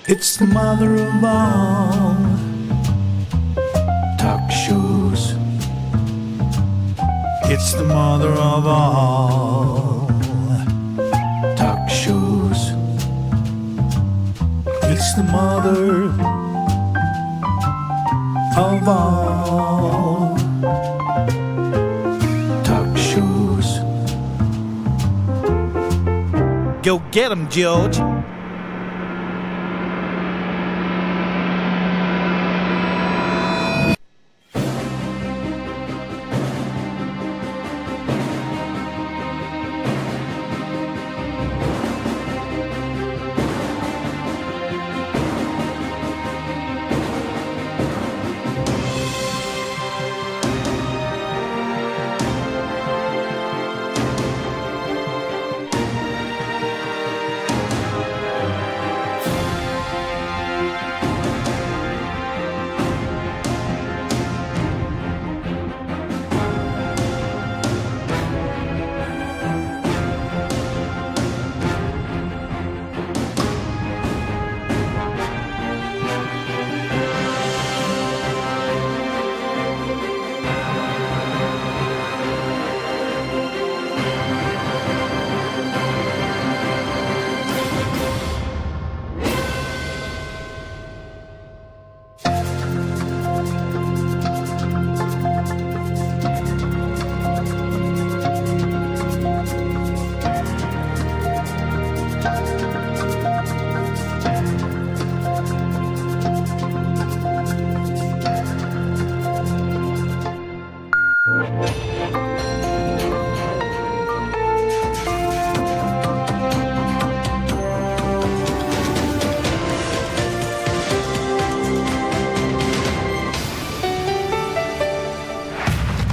It's the mother of all talk shows. It's the mother of all talk shows. It's the mother of all talk shows. Go get 'em, George.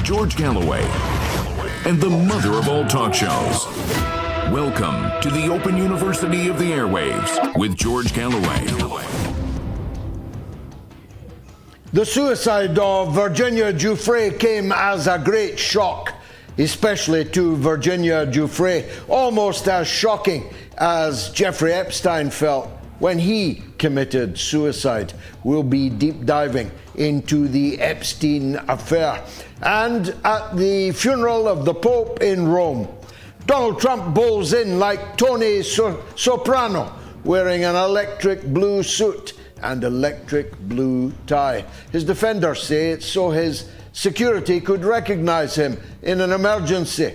George Galloway, and the mother of all talk shows. Welcome to the Open University of the Airwaves with George Galloway. The suicide of Virginia Giuffre came as a great shock, especially to Virginia Giuffre, almost as shocking as Jeffrey Epstein felt when he committed suicide. We'll be deep diving into the Epstein affair. And at the funeral of the Pope in Rome, Donald Trump bowls in like Tony Soprano, wearing an electric blue suit and electric blue tie. His defenders say it's so his security could recognize him in an emergency.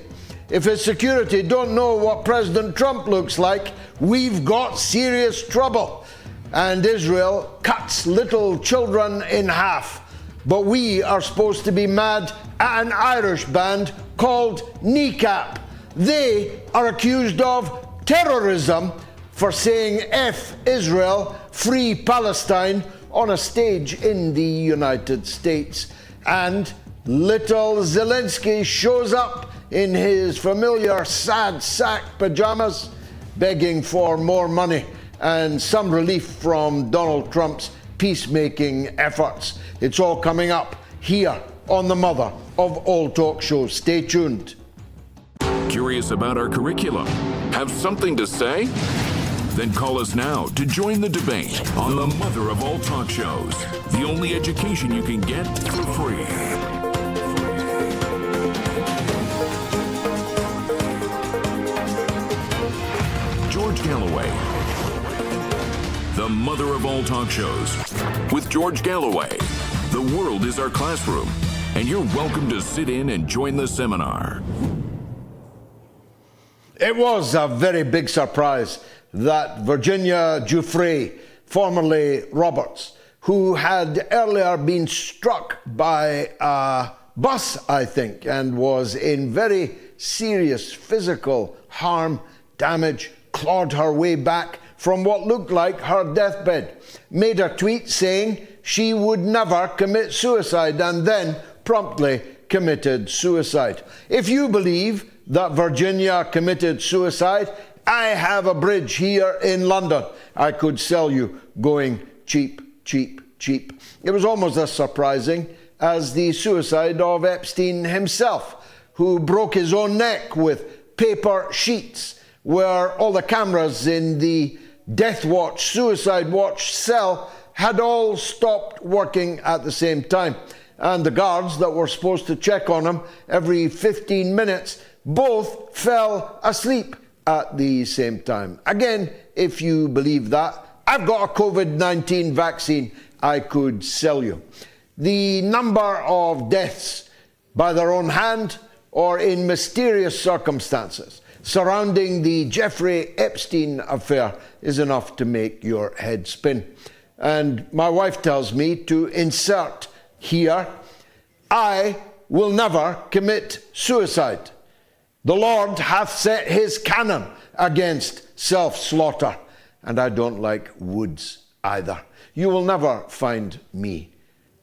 If his security don't know what President Trump looks like, we've got serious trouble. And Israel cuts little children in half. But we are supposed to be mad at an Irish band called Kneecap. They are accused of terrorism for saying F Israel, free Palestine on a stage in the United States. And little Zelensky shows up in his familiar sad sack pajamas, begging for more money and some relief from Donald Trump's peacemaking efforts. It's all coming up here on the mother of all talk shows. Stay tuned. Curious about our curriculum? Have something to say? Then call us now to join the debate on the mother of all talk shows. The only education you can get for free. George Galloway, the mother of all talk shows. With George Galloway, the world is our classroom, and you're welcome to sit in and join the seminar. It was a very big surprise that Virginia Giuffre, formerly Roberts, who had earlier been struck by a bus, I think, and was in very serious physical harm, damage, clawed her way back from what looked like her deathbed, made a tweet saying she would never commit suicide, and then promptly committed suicide. If you believe that Virginia committed suicide, I have a bridge here in London I could sell you going cheap, cheap, cheap. It was almost as surprising as the suicide of Epstein himself, who broke his own neck with paper sheets, where all the cameras in the death watch, suicide watch cell had all stopped working at the same time. And the guards that were supposed to check on him every 15 minutes both fell asleep at the same time. Again, if you believe that, I've got a COVID-19 vaccine I could sell you. The number of deaths by their own hand or in mysterious circumstances surrounding the Jeffrey Epstein affair is enough to make your head spin. And my wife tells me to insert here, I will never commit suicide. The Lord hath set his cannon against self-slaughter, and I don't like woods either. You will never find me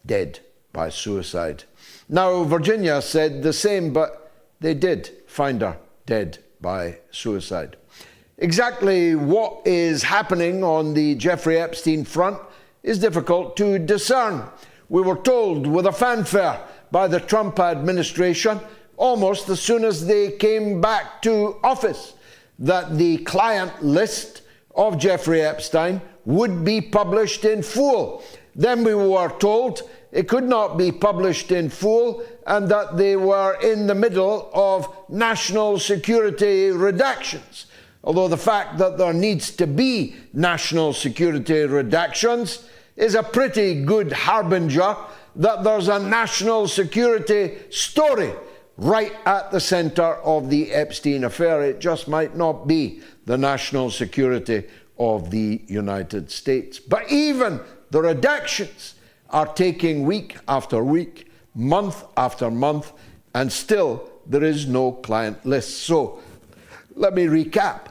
dead by suicide. Now, Virginia said the same, but they did find her dead by suicide. Exactly what is happening on the Jeffrey Epstein front is difficult to discern. We were told with a fanfare by the Trump administration almost as soon as they came back to office that the client list of Jeffrey Epstein would be published in full. Then we were told it could not be published in full and that they were in the middle of national security redactions. Although the fact that there needs to be national security redactions is a pretty good harbinger that there's a national security story right at the center of the Epstein affair. It just might not be the national security of the United States. But even the redactions are taking week after week, month after month, and still there is no client list. So let me recap.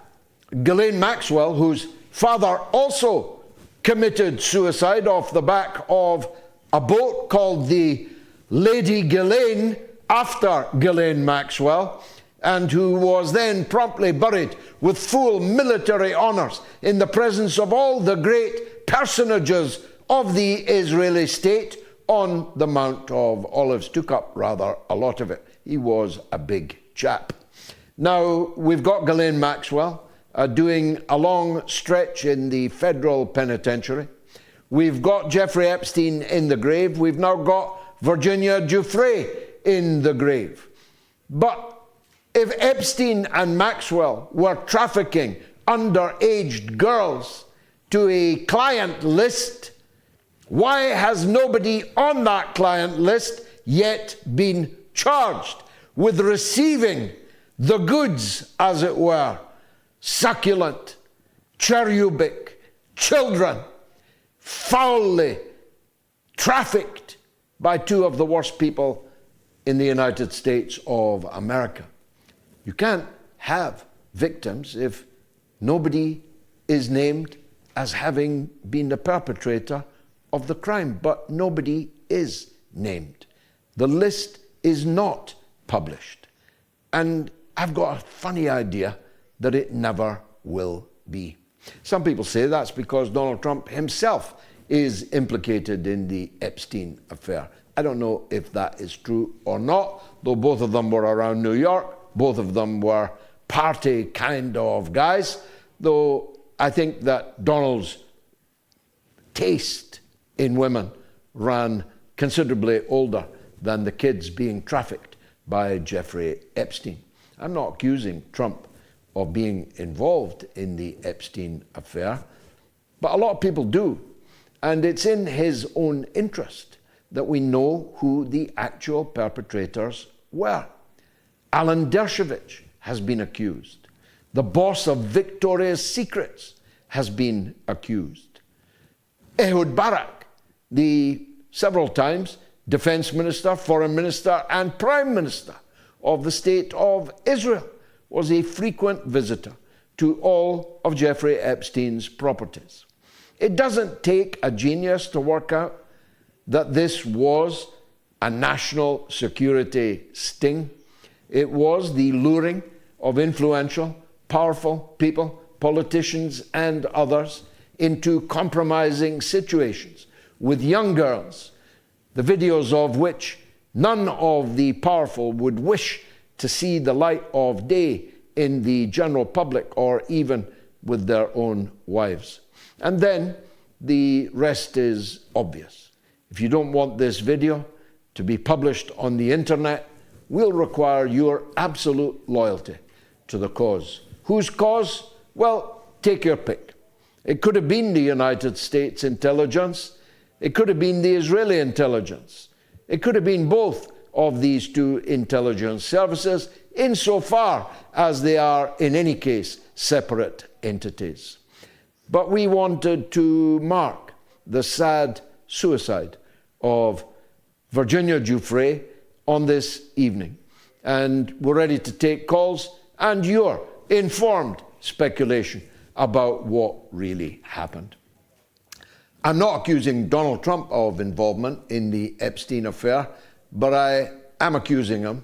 Ghislaine Maxwell, whose father also committed suicide off the back of a boat called the Lady Ghislaine, after Ghislaine Maxwell, and who was then promptly buried with full military honors in the presence of all the great personages of the Israeli state on the Mount of Olives. Took up rather a lot of it. He was a big chap. Now, we've got Ghislaine Maxwell doing a long stretch in the federal penitentiary. We've got Jeffrey Epstein in the grave. We've now got Virginia Giuffre in the grave. But if Epstein and Maxwell were trafficking underage girls to a client list, why has nobody on that client list yet been charged with receiving the goods, as it were? Succulent, cherubic children foully trafficked by two of the worst people in the United States of America. You can't have victims if nobody is named as having been the perpetrator of the crime, but nobody is named. The list is not published. And I've got a funny idea that it never will be. Some people say that's because Donald Trump himself is implicated in the Epstein affair. I don't know if that is true or not, though both of them were around New York. Both of them were party kind of guys, though I think that Donald's taste in women ran considerably older than the kids being trafficked by Jeffrey Epstein. I'm not accusing Trump of being involved in the Epstein affair, but a lot of people do. And it's in his own interest that we know who the actual perpetrators were. Alan Dershowitz has been accused. The boss of Victoria's Secrets has been accused. Ehudbarak, the several times defense minister, foreign minister, and prime minister of the state of Israel, was a frequent visitor to all of Jeffrey Epstein's properties. It doesn't take a genius to work out that this was a national security sting. It was the luring of influential, powerful people, politicians and others, into compromising situations with young girls, the videos of which none of the powerful would wish to see the light of day in the general public or even with their own wives. And then the rest is obvious. If you don't want this video to be published on the internet, we'll require your absolute loyalty to the cause. Whose cause? Well, take your pick. It could have been the United States intelligence. It could have been the Israeli intelligence. It could have been both of these two intelligence services, insofar as they are, in any case, separate entities. But we wanted to mark the sad suicide of Virginia Giuffre on this evening. And we're ready to take calls and your informed speculation about what really happened. I'm not accusing Donald Trump of involvement in the Epstein affair, but I am accusing him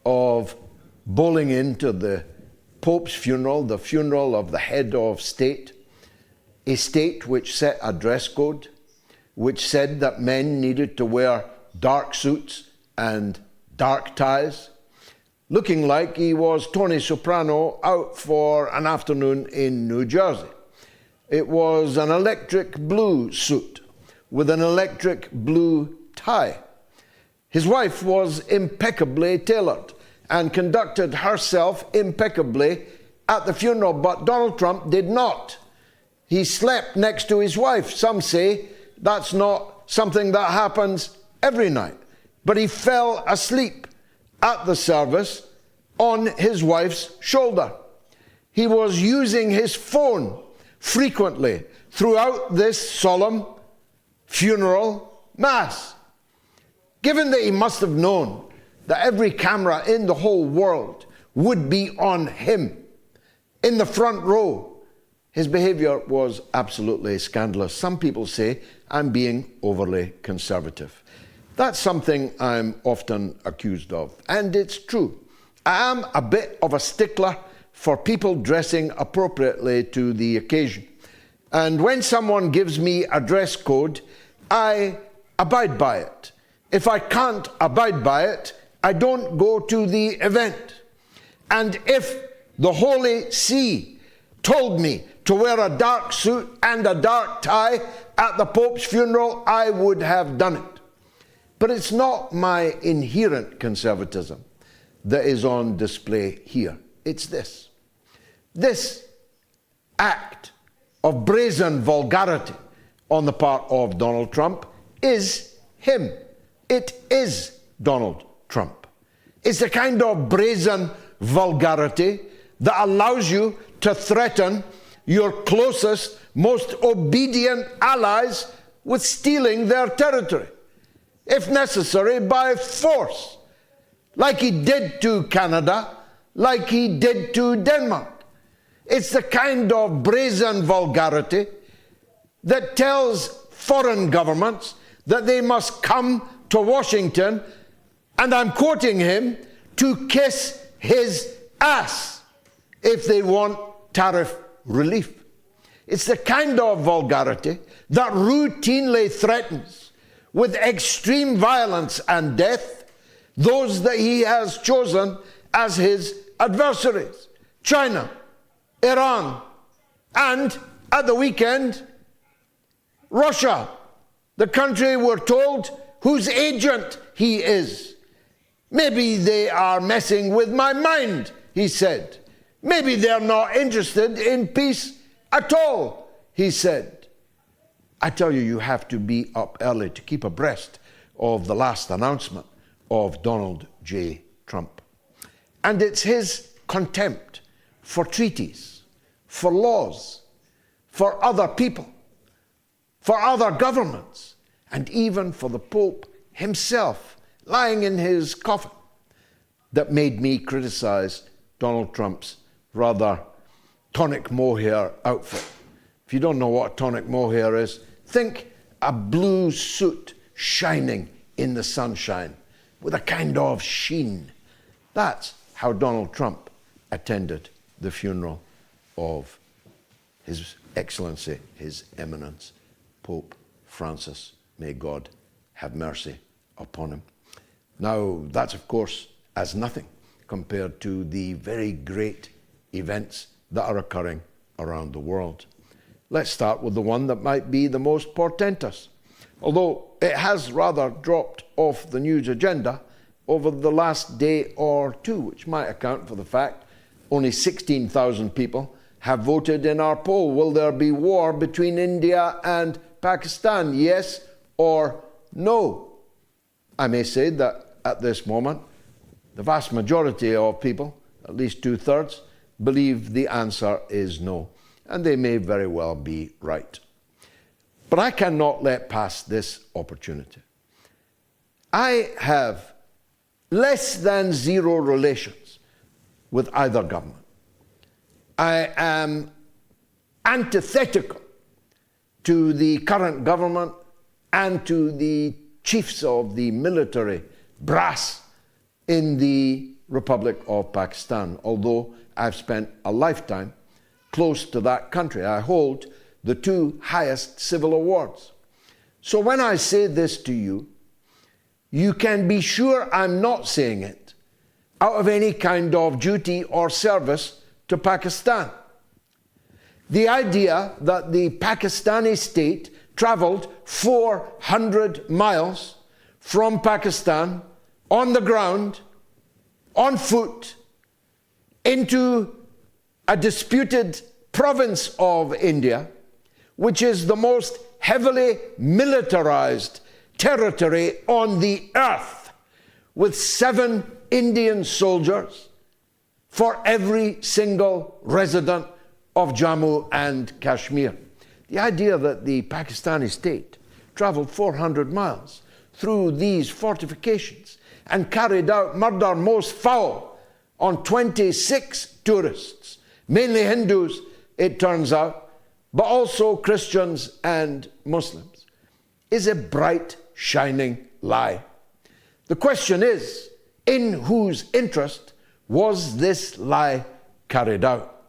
of bowling into the Pope's funeral, the funeral of the head of state, a state which set a dress code, which said that men needed to wear dark suits and dark ties, looking like he was Tony Soprano out for an afternoon in New Jersey. It was an electric blue suit with an electric blue tie. His wife was impeccably tailored and conducted herself impeccably at the funeral, but Donald Trump did not. He slept next to his wife. Some say that's not something that happens every night, but he fell asleep at the service on his wife's shoulder. He was using his phone frequently throughout this solemn funeral mass. Given that he must have known that every camera in the whole world would be on him in the front row, his behavior was absolutely scandalous. Some people say I'm being overly conservative. That's something I'm often accused of, and it's true. I am a bit of a stickler for people dressing appropriately to the occasion. And when someone gives me a dress code, I abide by it. If I can't abide by it, I don't go to the event. And if the Holy See told me to wear a dark suit and a dark tie at the Pope's funeral, I would have done it. But it's not my inherent conservatism that is on display here. It's this. This act of brazen vulgarity on the part of Donald Trump is him. It is Donald Trump. It's the kind of brazen vulgarity that allows you to threaten your closest, most obedient allies with stealing their territory, if necessary, by force, like he did to Canada, like he did to Denmark. It's the kind of brazen vulgarity that tells foreign governments that they must come to Washington, and I'm quoting him, to kiss his ass if they want tariff relief. It's the kind of vulgarity that routinely threatens with extreme violence and death those that he has chosen as his adversaries: China, Iran, and at the weekend, Russia, the country we're told whose agent he is. Maybe they are messing with my mind, he said. Maybe they're not interested in peace at all, he said. I tell you, you have to be up early to keep abreast of the last announcement of Donald J. Trump. And it's his contempt for treaties, for laws, for other people, for other governments, and even for the Pope himself lying in his coffin that made me criticize Donald Trump's rather tonic mohair outfit. If you don't know what a tonic mohair is, think a blue suit shining in the sunshine with a kind of sheen. That's how Donald Trump attended the funeral of His Excellency, His Eminence, Pope Francis. May God have mercy upon him. Now, that's of course as nothing compared to the very great events that are occurring around the world. Let's start with the one that might be the most portentous, although it has rather dropped off the news agenda over the last day or two, which might account for the fact only 16,000 people have voted in our poll. Will there be war between India and Pakistan? Yes or no? I may say that at this moment, the vast majority of people, at least 2/3, believe the answer is no. And they may very well be right. But I cannot let pass this opportunity. I have less than zero relations with either government. I am antithetical to the current government and to the chiefs of the military brass in the Republic of Pakistan, although I've spent a lifetime close to that country. I hold the 2 highest civil awards. So when I say this to you, you can be sure I'm not saying it out of any kind of duty or service to Pakistan. The idea that the Pakistani state traveled 400 miles from Pakistan on the ground, on foot, into a disputed province of India, which is the most heavily militarized territory on the earth, with 7 Indian soldiers for every single resident of Jammu and Kashmir. The idea that the Pakistani state traveled 400 miles through these fortifications and carried out murder most foul on 26 tourists, mainly Hindus, it turns out, but also Christians and Muslims, is a bright, shining lie. The question is, in whose interest was this lie carried out?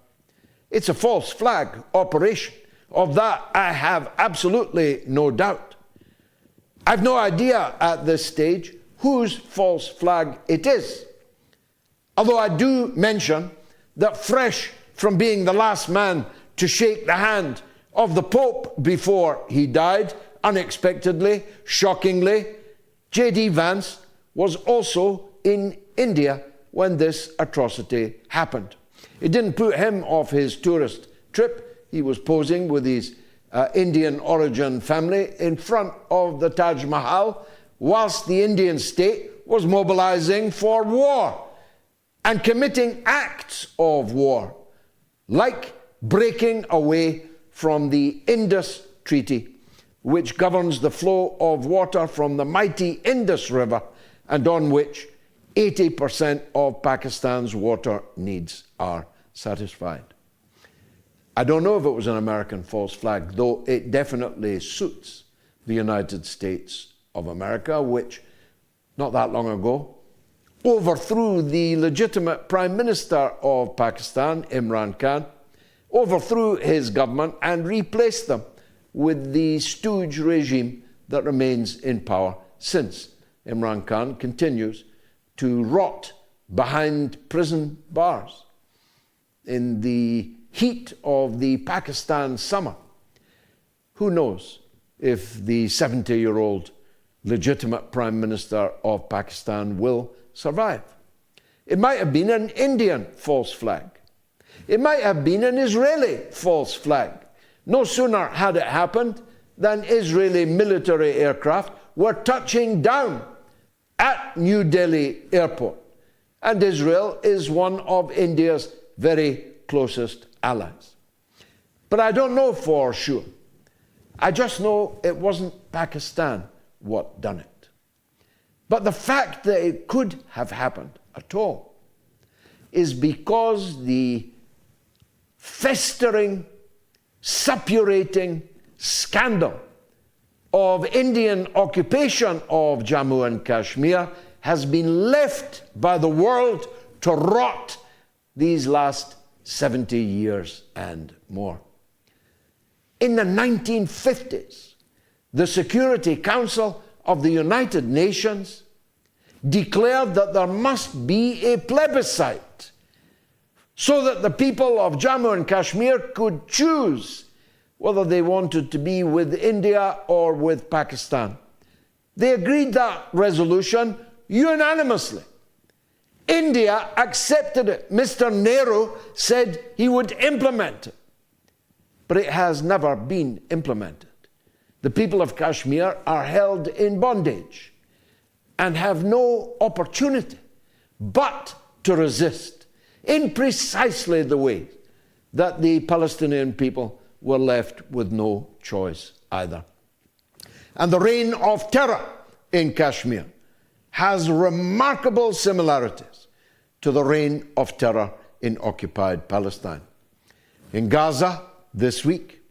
It's a false flag operation. Of that, I have absolutely no doubt. I've no idea at this stage whose false flag it is. Although I do mention that fresh from being the last man to shake the hand of the Pope before he died, unexpectedly, shockingly, J.D. Vance was also in India when this atrocity happened. It didn't put him off his tourist trip. He was posing with his Indian origin family in front of the Taj Mahal whilst the Indian state was mobilizing for war and committing acts of war, like breaking away from the Indus Treaty, which governs the flow of water from the mighty Indus River and on which 80% of Pakistan's water needs are satisfied. I don't know if it was an American false flag, though it definitely suits the United States of America, which not that long ago overthrew the legitimate Prime Minister of Pakistan, Imran Khan, overthrew his government and replaced them with the stooge regime that remains in power since. Imran Khan continues to rot behind prison bars in the heat of the Pakistan summer. Who knows if the 70-year-old legitimate Prime Minister of Pakistan will survive. It might have been an Indian false flag. It might have been an Israeli false flag. No sooner had it happened than Israeli military aircraft were touching down at New Delhi airport. And Israel is one of India's very closest allies. But I don't know for sure. I just know it wasn't Pakistan what done it. But the fact that it could have happened at all is because the festering, suppurating scandal of Indian occupation of Jammu and Kashmir has been left by the world to rot these last 70 years and more. In the 1950s, the Security Council of the United Nations declared that there must be a plebiscite so that the people of Jammu and Kashmir could choose whether they wanted to be with India or with Pakistan. They agreed that resolution unanimously. India accepted it. Mr. Nehru said he would implement it. But it has never been implemented. The people of Kashmir are held in bondage and have no opportunity but to resist in precisely the way that the Palestinian people were left with no choice either. And the reign of terror in Kashmir has remarkable similarities to the reign of terror in occupied Palestine. In Gaza this week,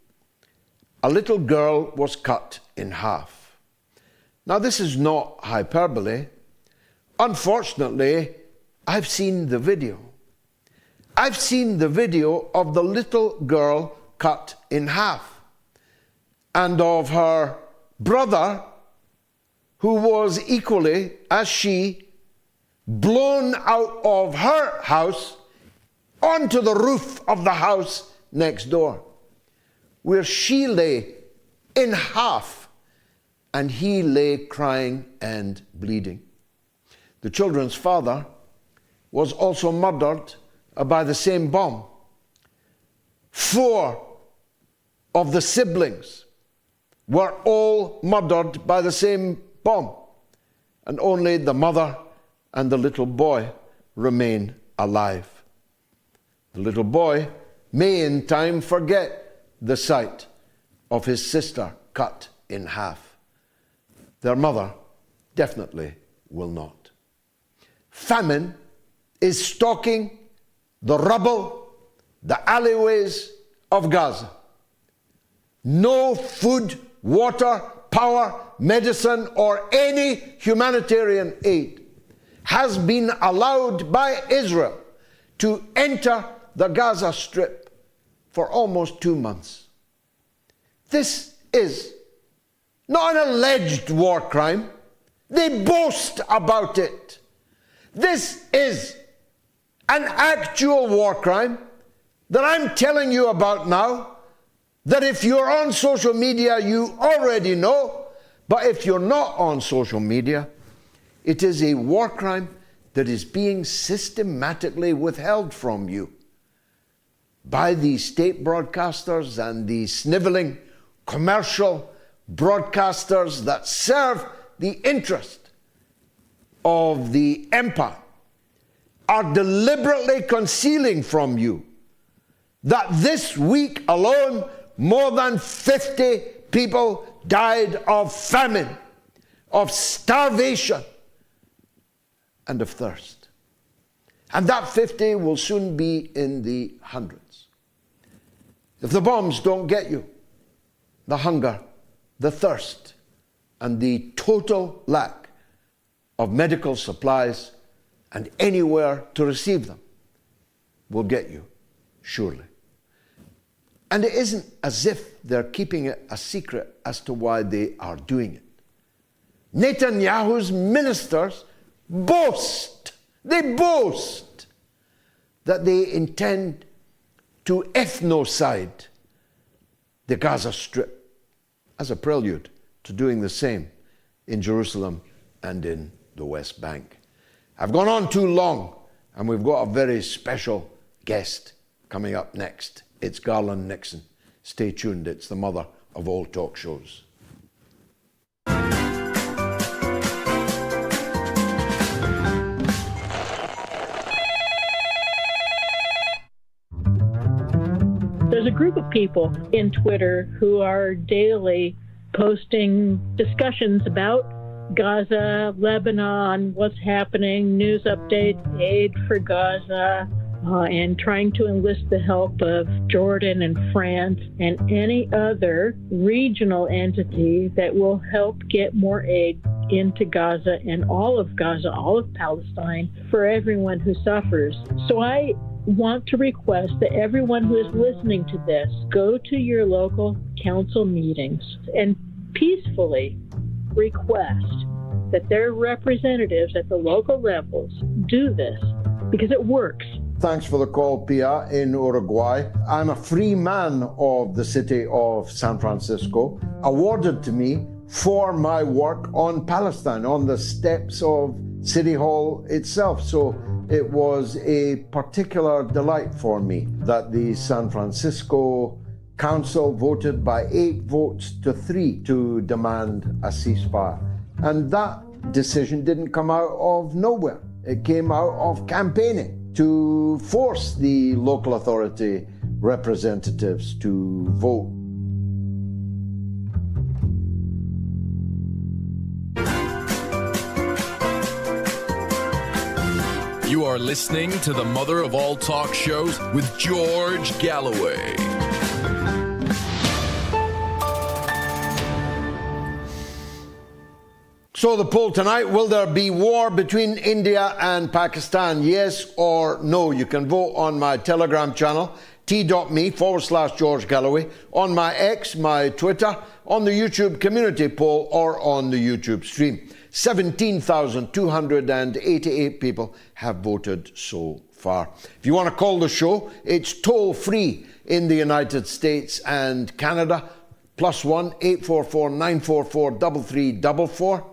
a little girl was cut in half. Now, this is not hyperbole. Unfortunately, I've seen the video. I've seen the video of the little girl cut in half, and of her brother, who was equally, as she, blown out of her house onto the roof of the house next door, where she lay in half and he lay crying and bleeding. The children's father was also murdered by the same bomb. 4 of the siblings were all murdered by the same bomb, and only the mother and the little boy remain alive. The little boy may in time forget the sight of his sister cut in half. Their mother definitely will not. Famine is stalking the rubble, the alleyways of Gaza. No food, water, power, medicine, or any humanitarian aid has been allowed by Israel to enter the Gaza Strip for almost 2 months. This is not an alleged war crime. They boast about it. This is an actual war crime that I'm telling you about now, that if you're on social media, you already know, but if you're not on social media, it is a war crime that is being systematically withheld from you by the state broadcasters and the sniveling commercial broadcasters that serve the interest of the empire, are deliberately concealing from you that this week alone, more than 50 people died of famine, of starvation, and of thirst. And that 50 will soon be in the hundreds. If the bombs don't get you, the hunger, the thirst, and the total lack of medical supplies and anywhere to receive them will get you, surely. And it isn't as if they're keeping it a secret as to why they are doing it. Netanyahu's ministers boast that they intend to ethnocide the Gaza Strip as a prelude to doing the same in Jerusalem and in the West Bank. I've gone on too long, and we've got a very special guest coming up next. It's Garland Nixon. Stay tuned. It's the mother of all talk shows. There's a group of people in Twitter who are daily posting discussions about Gaza, Lebanon, what's happening, news updates, aid for Gaza, and trying to enlist the help of Jordan and France and any other regional entity that will help get more aid into Gaza and all of Gaza, all of Palestine, for everyone who suffers. So I want to request that everyone who is listening to this go to your local council meetings and peacefully request that their representatives at the local levels do this, because it works. Thanks for the call, Pia, in Uruguay. I'm a free man of the city of San Francisco, awarded to me for my work on Palestine, on the steps of City Hall itself. So it was a particular delight for me that the San Francisco Council voted by 8 votes to 3 to demand a ceasefire. And that decision didn't come out of nowhere. It came out of campaigning to force the local authority representatives to vote. You are listening to the mother of all talk shows with George Galloway. So the poll tonight, will there be war between India and Pakistan? Yes or no? You can vote on my Telegram channel, t.me/George Galloway, on my X, my Twitter, on the YouTube community poll, or on the YouTube stream. 17,288 people have voted so far. If you want to call the show, it's toll-free in the United States and Canada, +1 844 944 3344.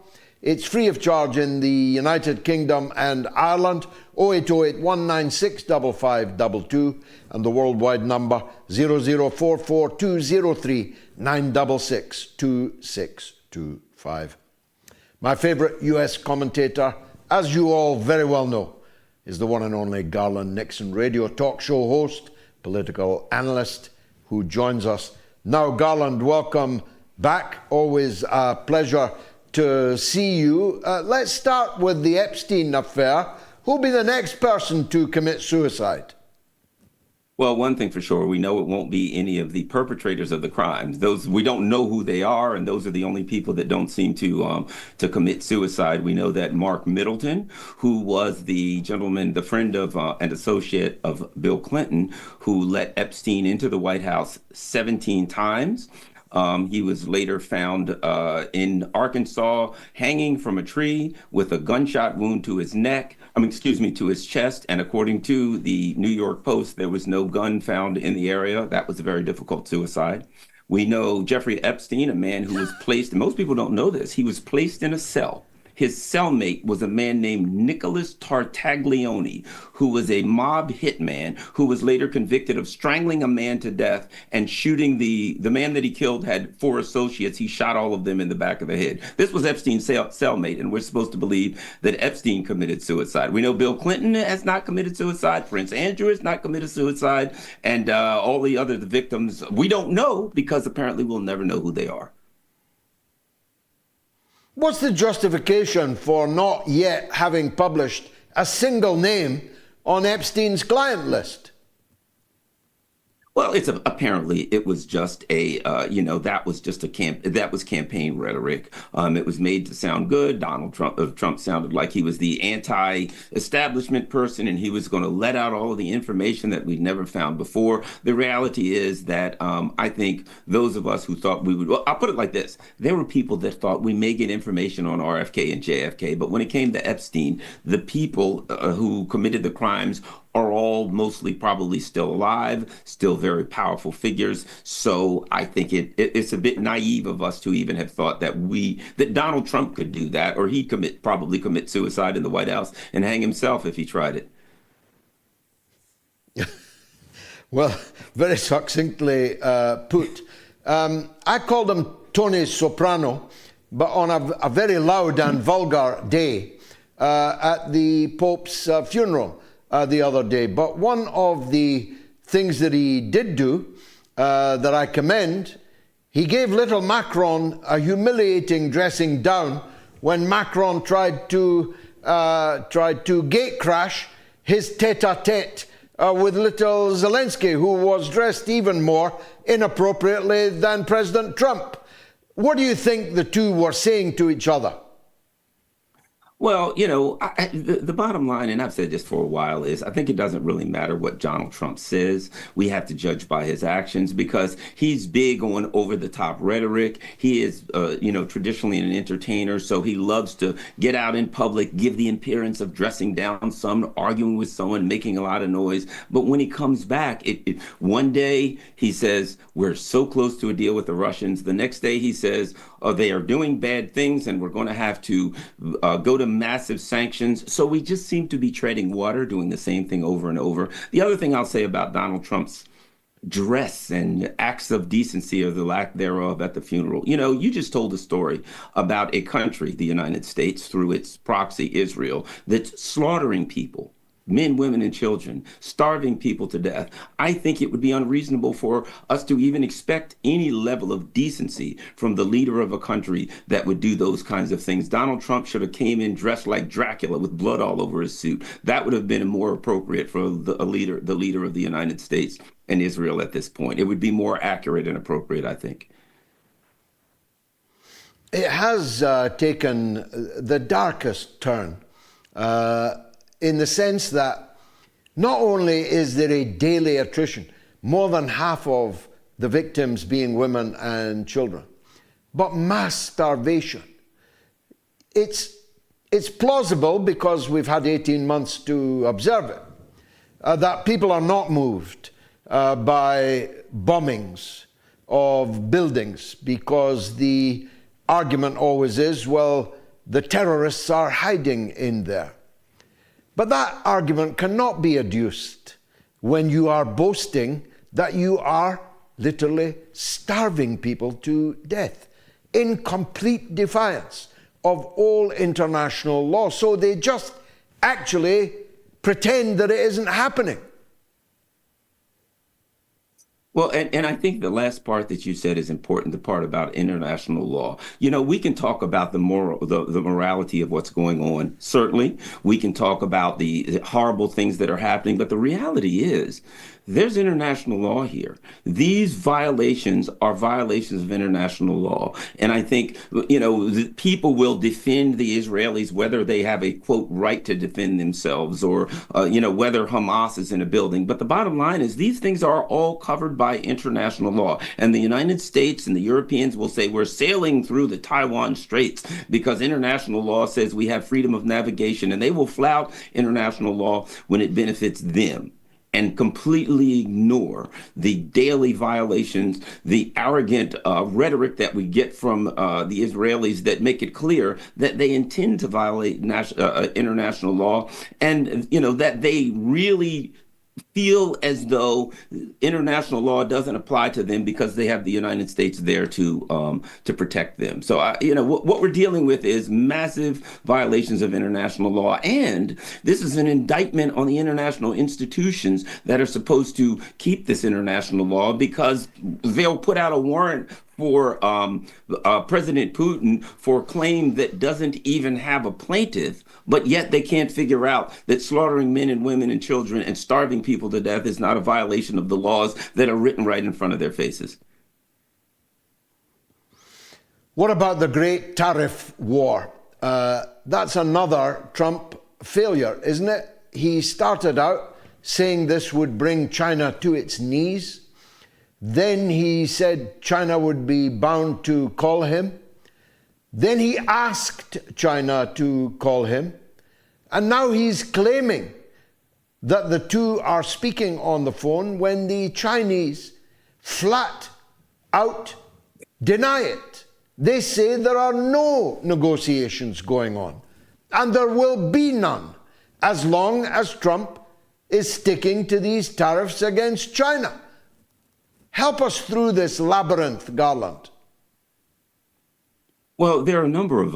It's free of charge in the United Kingdom and Ireland, 0808 196 5522, and the worldwide number 0044 203 966 2625. My favourite US commentator, as you all very well know, is the one and only Garland Nixon, radio talk show host, political analyst, who joins us now. Garland, welcome back. Always a pleasure to see you. Let's start with the Epstein affair. Who'll be the next person to commit suicide? Well, one thing for sure, we know it won't be any of the perpetrators of the crimes. Those, we don't know who they are, and those are the only people that don't seem to commit suicide. We know that Mark Middleton, who was the gentleman, the friend of and associate of Bill Clinton, who let Epstein into the White House 17 times. He was later found in Arkansas, hanging from a tree with a gunshot wound to his neck. To his chest. And according to the New York Post, there was no gun found in the area. That was a very difficult suicide. We know Jeffrey Epstein, a man who was placed, and most people don't know this, he was placed in a cell. His cellmate was a man named Nicholastartaglione, who was a mob hitman who was later convicted of strangling a man to death and shooting the man that he killed had 4 associates. He shot all of them in the back of the head. This was Epstein's cellmate, and we're supposed to believe that Epstein committed suicide. We know Bill Clinton has not committed suicide. Prince Andrew has not committed suicide. And all the other victims, we don't know, because apparently we'll never know who they are. What's the justification for not yet having published a single name on Epstein's client list? Well, apparently it was just that was campaign rhetoric. It was made to sound good. Donald Trump sounded like he was the anti-establishment person, and he was going to let out all of the information that we'd never found before. The reality is that I think those of us who thought we would, well, I'll put it like this. There were people that thought we may get information on RFK and JFK, but when it came to Epstein, the people who committed the crimes are all mostly probably still alive, still very powerful figures. So I think it's a bit naive of us to even have thought that Donald Trump could do that, or he'd probably commit suicide in the White House and hang himself if he tried it. Well, very succinctly put. I called him Tony Soprano, but on a very loud and vulgar day at the Pope's funeral the other day. But one of the things that he did do that I commend, he gave little Macron a humiliating dressing down when Macron tried to gate crash his tete-a-tete with little Zelensky, who was dressed even more inappropriately than President Trump. What do you think the two were saying to each other? Well, the bottom line, and I've said this for a while, is I think it doesn't really matter what Donald Trump says. We have to judge by his actions because he's big on over-the-top rhetoric. He is, traditionally an entertainer, so he loves to get out in public, give the appearance of dressing down some, arguing with someone, making a lot of noise. But when he comes back, one day he says, we're so close to a deal with the Russians. The next day he says, they are doing bad things and we're going to have to go to massive sanctions. So we just seem to be treading water, doing the same thing over and over. The other thing I'll say about Donald Trump's dress and acts of decency or the lack thereof at the funeral. You just told a story about a country, the United States, through its proxy, Israel, that's slaughtering people. Men, women, and children, starving people to death. I think it would be unreasonable for us to even expect any level of decency from the leader of a country that would do those kinds of things. Donald Trump should have came in dressed like Dracula with blood all over his suit. That would have been more appropriate for the leader of the United States and Israel at this point. It would be more accurate and appropriate, I think. It has taken the darkest turn. In the sense that not only is there a daily attrition, more than half of the victims being women and children, but mass starvation. It's plausible, because we've had 18 months to observe it, that people are not moved by bombings of buildings, because the argument always is, well, the terrorists are hiding in there. But that argument cannot be adduced when you are boasting that you are literally starving people to death in complete defiance of all international law. So they just actually pretend that it isn't happening. Well, and I think the last part that you said is important, the part about international law. We can talk about the morality of what's going on. Certainly, we can talk about the horrible things that are happening. But the reality is, there's international law here. These violations are violations of international law. And I think, people will defend the Israelis, whether they have a, quote, right to defend themselves or, whether Hamas is in a building. But the bottom line is these things are all covered by international law. And the United States and the Europeans will say we're sailing through the Taiwan Straits because international law says we have freedom of navigation. And they will flout international law when it benefits them, and completely ignore the daily violations, the arrogant rhetoric that we get from the Israelis that make it clear that they intend to violate international law, and that they really feel as though international law doesn't apply to them because they have the United States there to protect them. So, what we're dealing with is massive violations of international law. And this is an indictment on the international institutions that are supposed to keep this international law, because they'll put out a warrant for President Putin for a claim that doesn't even have a plaintiff, but yet they can't figure out that slaughtering men and women and children and starving people to death is not a violation of the laws that are written right in front of their faces. What about the great tariff war? That's another Trump failure, isn't it? He started out saying this would bring China to its knees. Then he said China would be bound to call him. Then he asked China to call him. And now he's claiming that the two are speaking on the phone when the Chinese flat out deny it. They say there are no negotiations going on, and there will be none as long as Trump is sticking to these tariffs against China. Help us through this labyrinth, Garland. Well, there are a number of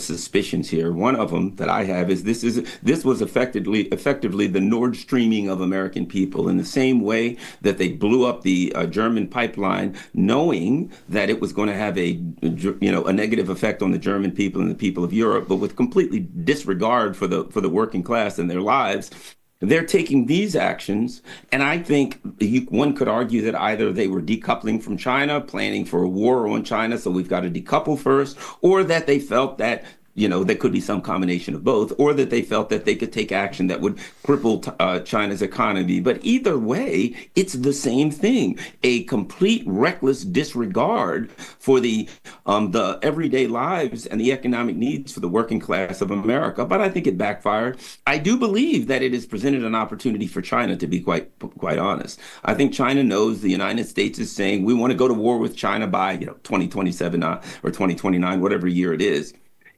suspicions here. One of them that I have is this was effectively the Nord Streaming of American people, in the same way that they blew up the German pipeline, knowing that it was going to have a negative effect on the German people and the people of Europe, but with completely disregard for the working class and their lives. They're taking these actions, and I think one could argue that either they were decoupling from China, planning for a war on China, so we've got to decouple first, or that they felt that there could be some combination of both, or that they felt that they could take action that would cripple China's economy. But either way, it's the same thing, a complete reckless disregard for the everyday lives and the economic needs for the working class of America. But I think it backfired. I do believe that it has presented an opportunity for China, to be quite honest. I think China knows the United States is saying we want to go to war with China by 2027 or 2029, whatever year it is.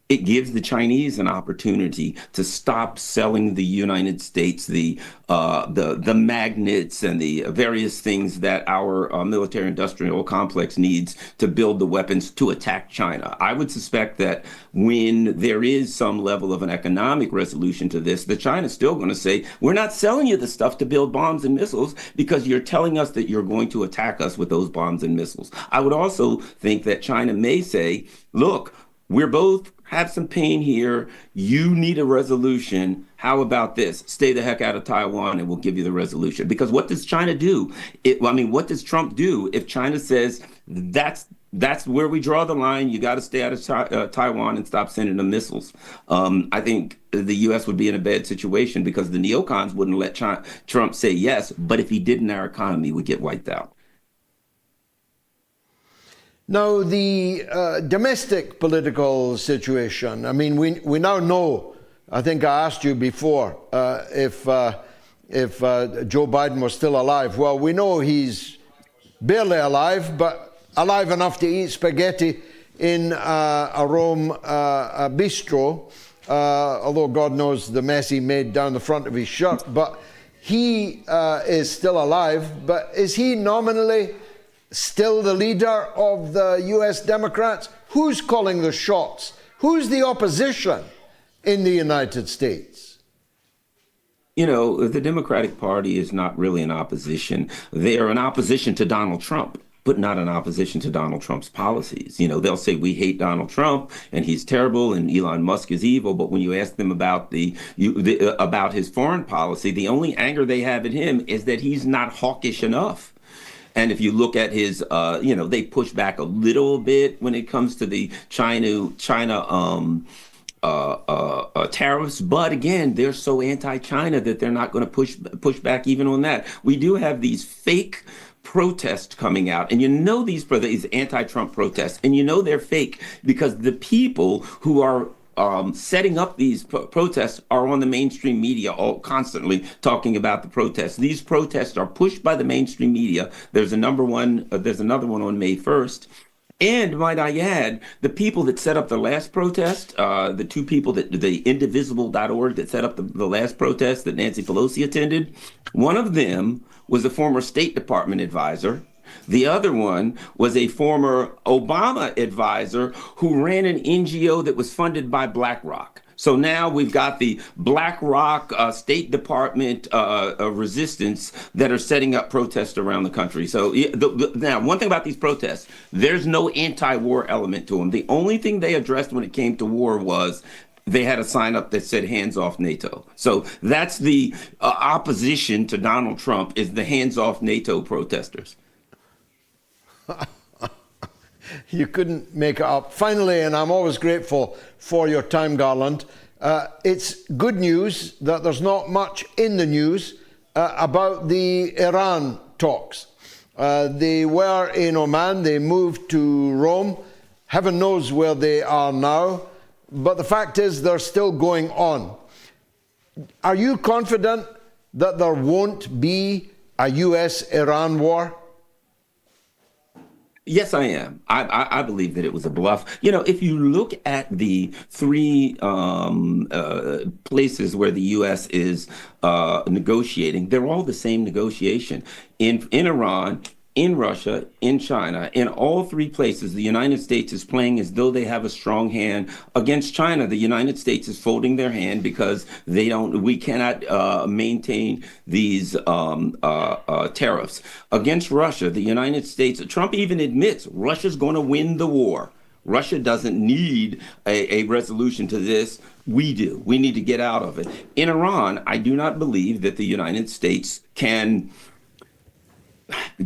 It gives the Chinese an opportunity to stop selling the United States the magnets and the various things that our military-industrial complex needs to build the weapons to attack China. I would suspect that when there is some level of an economic resolution to this, that China's still going to say, we're not selling you the stuff to build bombs and missiles because you're telling us that you're going to attack us with those bombs and missiles. I would also think that China may say, look, we're both have some pain here. You need a resolution. How about this? Stay the heck out of Taiwan and we'll give you the resolution. Because what does China do? What does Trump do if China says that's where we draw the line? You got to stay out of Taiwan and stop sending them missiles. I think the U.S. would be in a bad situation because the neocons wouldn't let Trump say yes. But if he didn't, our economy would get wiped out. Now, the domestic political situation, we now know, I think I asked you before, if Joe Biden was still alive. Well, we know he's barely alive, but alive enough to eat spaghetti in a Rome bistro, although God knows the mess he made down the front of his shirt. But he is still alive, but is he nominally still the leader of the U.S. Democrats? Who's calling the shots? Who's the opposition in the United States? The Democratic Party is not really an opposition. They are an opposition to Donald Trump, but not an opposition to Donald Trump's policies. They'll say we hate Donald Trump and he's terrible and Elon Musk is evil. But when you ask them about about his foreign policy, the only anger they have at him is that he's not hawkish enough. And if you look at his, they push back a little bit when it comes to the China tariffs. But again, they're so anti-China that they're not going to push back even on that. We do have these fake protests coming out, and these anti-Trump protests, and they're fake because the people who are setting up these protests are on the mainstream media all constantly talking about the protests. These protests are pushed by the mainstream media. There's another one on May 1st. And might I add, the people that set up the last protest, the two people the indivisible.org that set up the last protest that Nancy Pelosi attended, one of them was a former State Department advisor. The other one was a former Obama advisor who ran an NGO that was funded by BlackRock. So now we've got the BlackRock State Department resistance that are setting up protests around the country. So now, one thing about these protests, there's no anti-war element to them. The only thing they addressed when it came to war was they had a sign up that said hands off NATO. So that's the opposition to Donald Trump, is the hands off NATO protesters. You couldn't make it up. Finally, and I'm always grateful for your time, Garland, it's good news that there's not much in the news about the Iran talks. They were in Oman, they moved to Rome. Heaven knows where they are now, but the fact is they're still going on. Are you confident that there won't be a US-Iran war? Yes, I am. I believe that it was a bluff. If you look at the three places where the U.S. is negotiating, they're all the same negotiation. In Iran, in Russia, in China, in all three places, the United States is playing as though they have a strong hand against China. The United States is folding their hand because we cannot maintain these tariffs. Against Russia, the United States, Trump even admits Russia's going to win the war. Russia doesn't need a resolution to this. We do. We need to get out of it. In Iran, I do not believe that the United States can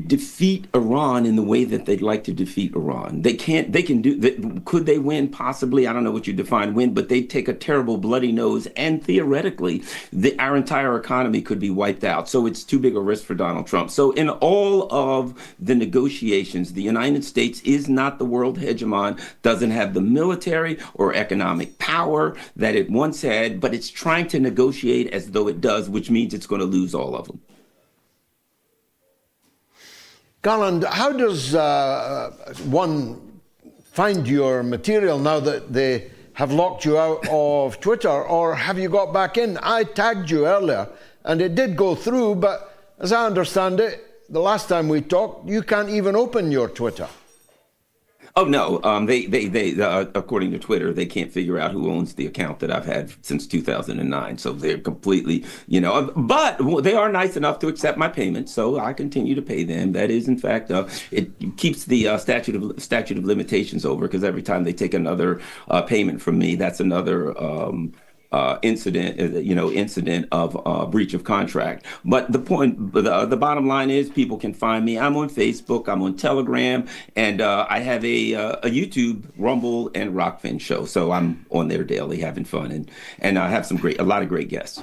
defeat Iran in the way that they'd like to defeat Iran. They can't, they can do that. Could they win? Possibly. I don't know what you define win, but they take a terrible bloody nose, and theoretically, our entire economy could be wiped out. So it's too big a risk for Donald Trump. So in all of the negotiations, the United States is not the world hegemon, doesn't have the military or economic power that it once had, but it's trying to negotiate as though it does, which means it's going to lose all of them. Garland, how does one find your material now that they have locked you out of Twitter, or have you got back in? I tagged you earlier, and it did go through, but as I understand it, the last time we talked, you can't even open your Twitter. Oh, no. They according to Twitter, they can't figure out who owns the account that I've had since 2009. So they're completely, but they are nice enough to accept my payment. So I continue to pay them. That is, in fact, it keeps the statute of limitations over, because every time they take another payment from me, that's another incident of breach of contract. But the bottom line is, people can find me. I'm on Facebook, I'm on Telegram, and I have a YouTube, Rumble, and Rockfin show. So I'm on there daily having fun, and I have a lot of great guests.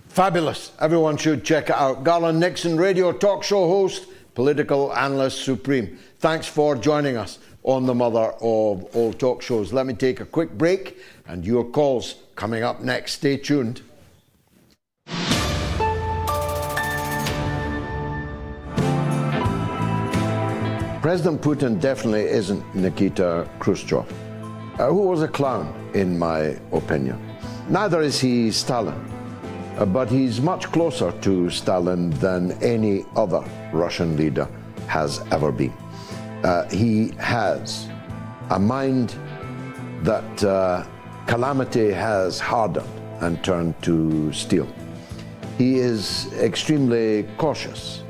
Fabulous. Everyone should check it out. Garland Nixon, radio talk show host, political analyst supreme. Thanks for joining us on the mother of all talk shows. Let me take a quick break, and your calls coming up next. Stay tuned. President Putin definitely isn't Nikita Khrushchev, who was a clown, in my opinion. Neither is he Stalin, but he's much closer to Stalin than any other Russian leader has ever been. He has a mind that calamity has hardened and turned to steel. He is extremely cautious,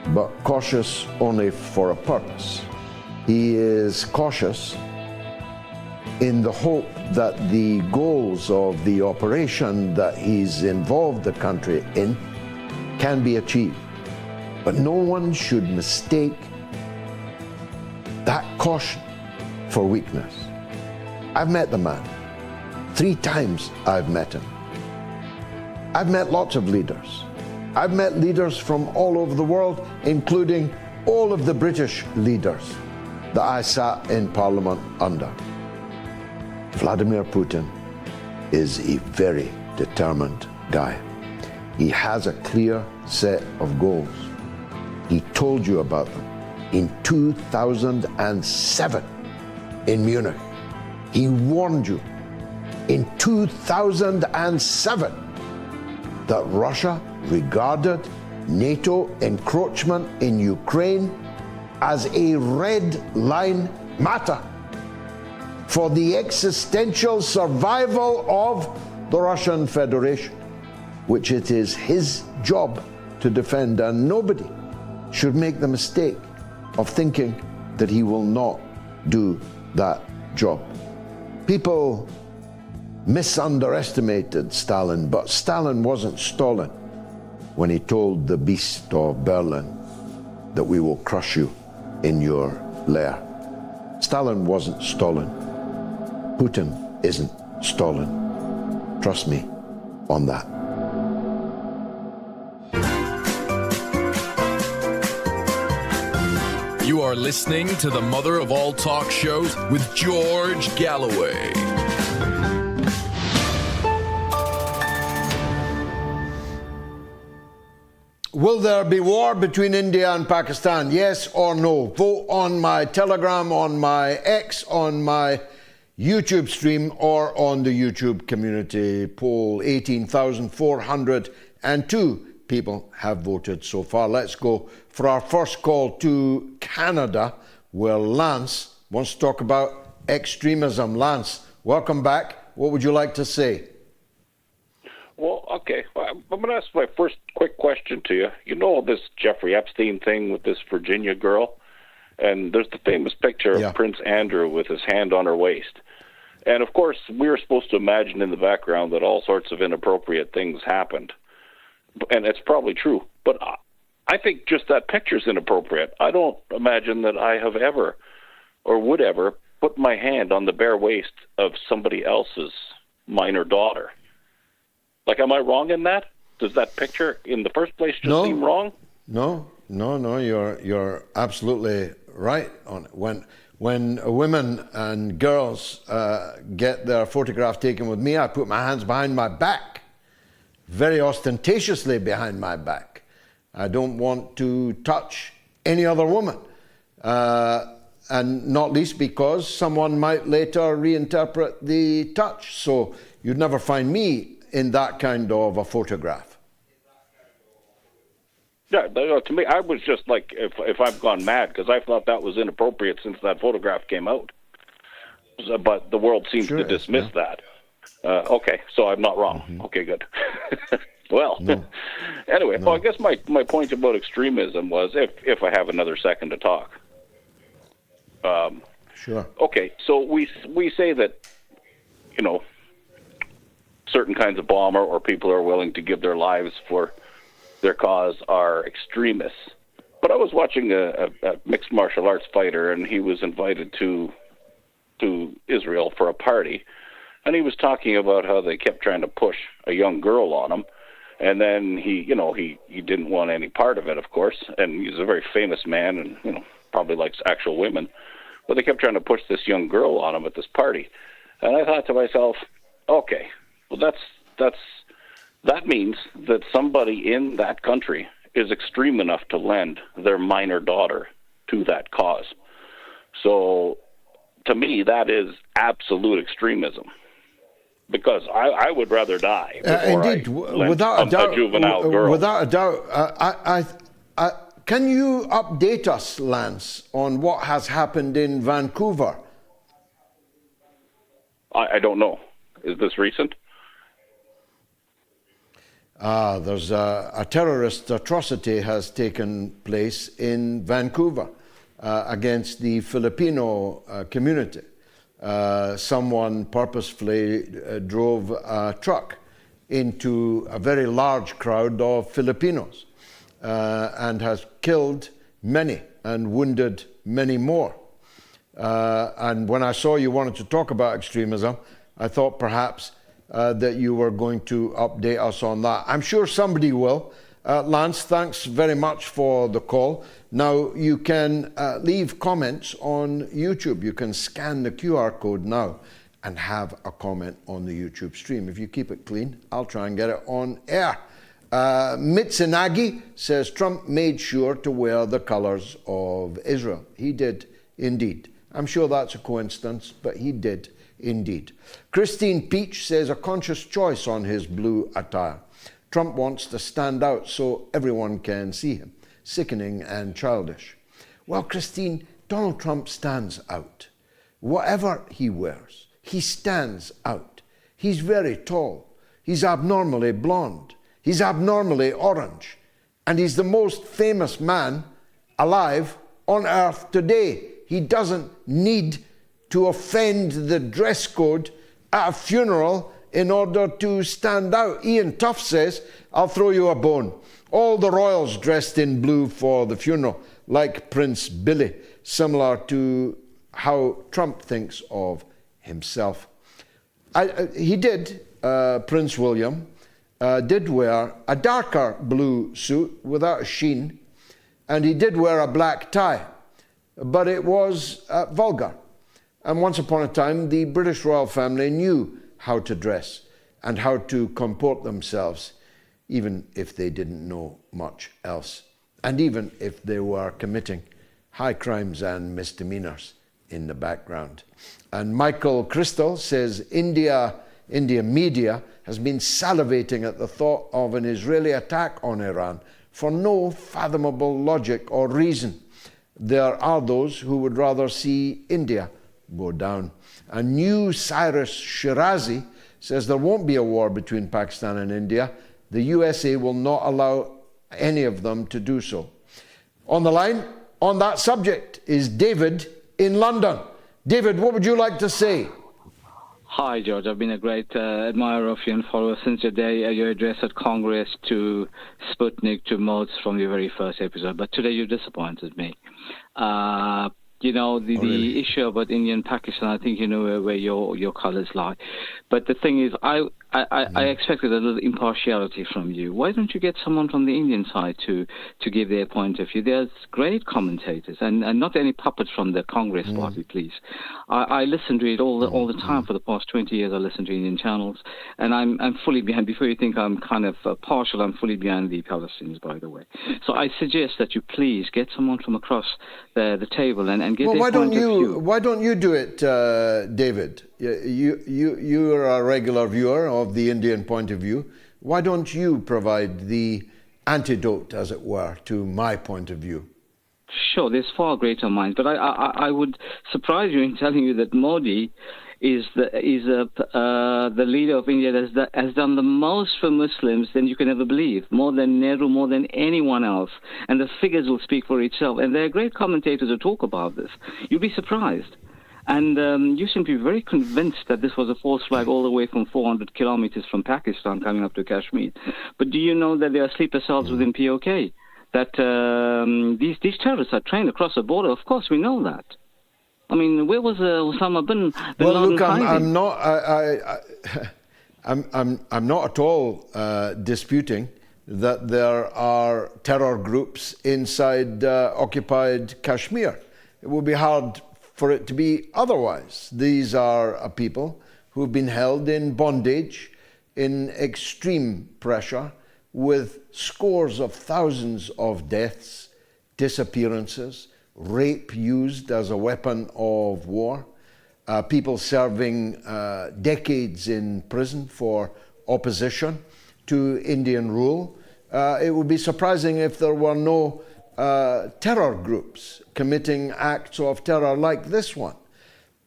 but cautious only for a purpose. He is cautious in the hope that the goals of the operation that he's involved the country in can be achieved. But no one should mistake that caution for weakness. I've met the man. 3 times I've met him. I've met lots of leaders. I've met leaders from all over the world, including all of the British leaders that I sat in Parliament under. Vladimir Putin is a very determined guy. He has a clear set of goals. He told you about them in 2007 in Munich. He warned you in 2007 that Russia regarded NATO encroachment in Ukraine as a red line matter for the existential survival of the Russian Federation, which it is his job to defend, and nobody should make the mistake of thinking that he will not do that job. People misunderestimated Stalin, but Stalin wasn't Stalin when he told the beast of Berlin that we will crush you in your lair. Stalin wasn't Stalin. Putin isn't Stalin. Trust me on that. You are listening to the mother of all talk shows with George Galloway. Will there be war between India and Pakistan? Yes or no? Vote on my Telegram, on my X, on my YouTube stream, or on the YouTube community poll. 18,402 people have voted so far. Let's go for our first call to Canada, where Lance wants to talk about extremism. Lance, welcome back. What would you like to say? Well, okay. I'm going to ask my first quick question to you. You know this Jeffrey Epstein thing with this Virginia girl? And there's the famous picture of Prince Andrew with his hand on her waist. And, of course, we were supposed to imagine in the background that all sorts of inappropriate things happened. And it's probably true. But I think just that picture's inappropriate. I don't imagine that I have ever or would ever put my hand on the bare waist of somebody else's minor daughter. Like, am I wrong in that? Does that picture in the first place just seem wrong? No, you're absolutely right on it. When women and girls get their photograph taken with me, I put my hands behind my back, very ostentatiously behind my back. I don't want to touch any other woman, and not least because someone might later reinterpret the touch. So you'd never find me in that kind of a photograph. Yeah, to me, I was just like, if I've gone mad, because I thought that was inappropriate since that photograph came out. But the world seems to dismiss that. Okay, so I'm not wrong. Mm-hmm. Okay, good. Well, anyway, well, I guess my point about extremism was, if I have another second to talk. Sure. Okay, so we say that, certain kinds of bomber or people who are willing to give their lives for their cause are extremists. But I was watching a mixed martial arts fighter, and he was invited to Israel for a party, and he was talking about how they kept trying to push a young girl on him, and then he didn't want any part of it, of course, and he's a very famous man, and probably likes actual women, but they kept trying to push this young girl on him at this party, and I thought to myself, okay, well that means that somebody in that country is extreme enough to lend their minor daughter to that cause. So, to me, that is absolute extremism. Because I would rather die before indeed, I lend a juvenile girl. Without a doubt. Can you update us, Lance, on what has happened in Vancouver? I don't know. Is this recent? There's a terrorist atrocity has taken place in Vancouver against the Filipino community. Someone purposefully drove a truck into a very large crowd of Filipinos and has killed many and wounded many more. And when I saw you wanted to talk about extremism, I thought perhaps that you were going to update us on that. I'm sure somebody will. Lance, thanks very much for the call. Now, you can leave comments on YouTube. You can scan the QR code now and have a comment on the YouTube stream. If you keep it clean, I'll try and get it on air. Mitsunagi says Trump made sure to wear the colors of Israel. He did indeed. I'm sure that's a coincidence, but he did indeed. Christine Peach says a conscious choice on his blue attire. Trump wants to stand out so everyone can see him. Sickening and childish. Well, Christine, Donald Trump stands out. Whatever he wears, he stands out. He's very tall. He's abnormally blonde. He's abnormally orange. And he's the most famous man alive on earth today. He doesn't need to offend the dress code at a funeral in order to stand out. Ian Tuff says, I'll throw you a bone. All the royals dressed in blue for the funeral, like Prince Billy, similar to how Trump thinks of himself. Prince William did wear a darker blue suit without a sheen, and he did wear a black tie, but it was vulgar. And once upon a time, the British royal family knew how to dress and how to comport themselves, even if they didn't know much else, and even if they were committing high crimes and misdemeanors in the background. And Michael Crystal says India media has been salivating at the thought of an Israeli attack on Iran for no fathomable logic or reason. There are those who would rather see India go down. And New Cyrus Shirazi says there won't be a war between Pakistan and India. The USA will not allow any of them to do so. On the line, on that subject, is David in London. David, what would you like to say? Hi, George. I've been a great admirer of you and follower since your day, your address at Congress, to Sputnik, to MOATS from your very first episode. But today you disappointed me. The issue about India and Pakistan, I think you know where your colors lie. But the thing is, I expected a little impartiality from you. Why don't you get someone from the Indian side to give their point of view? There's great commentators, and not any puppets from the Congress party, please. I listen to it all the time. For the past 20 years, I listen to Indian channels, and I'm fully behind. Before you think I'm kind of partial, I'm fully behind the Palestinians, by the way. So I suggest that you please get someone from across the table and get their point of view. Why don't you do it, David? You're a regular viewer of the Indian point of view. Why don't you provide the antidote, as it were, to my point of view? Sure, there's far greater minds, but I would surprise you in telling you that Modi is the leader of India that has done the most for Muslims than you can ever believe, more than Nehru, more than anyone else, and the figures will speak for itself. And there are great commentators who talk about this. You'll be surprised. And you seem to be very convinced that this was a false flag all the way from 400 kilometers from Pakistan coming up to Kashmir. But do you know that there are sleeper cells within POK? That these terrorists are trained across the border? Of course, we know that. I mean, where was Osama bin Laden? Well, look, I'm not at all disputing that there are terror groups inside occupied Kashmir. It would be hard for it to be otherwise. These are people who've been held in bondage, in extreme pressure, with scores of thousands of deaths, disappearances, rape used as a weapon of war, people serving decades in prison for opposition to Indian rule. It would be surprising if there were no terror groups committing acts of terror like this one.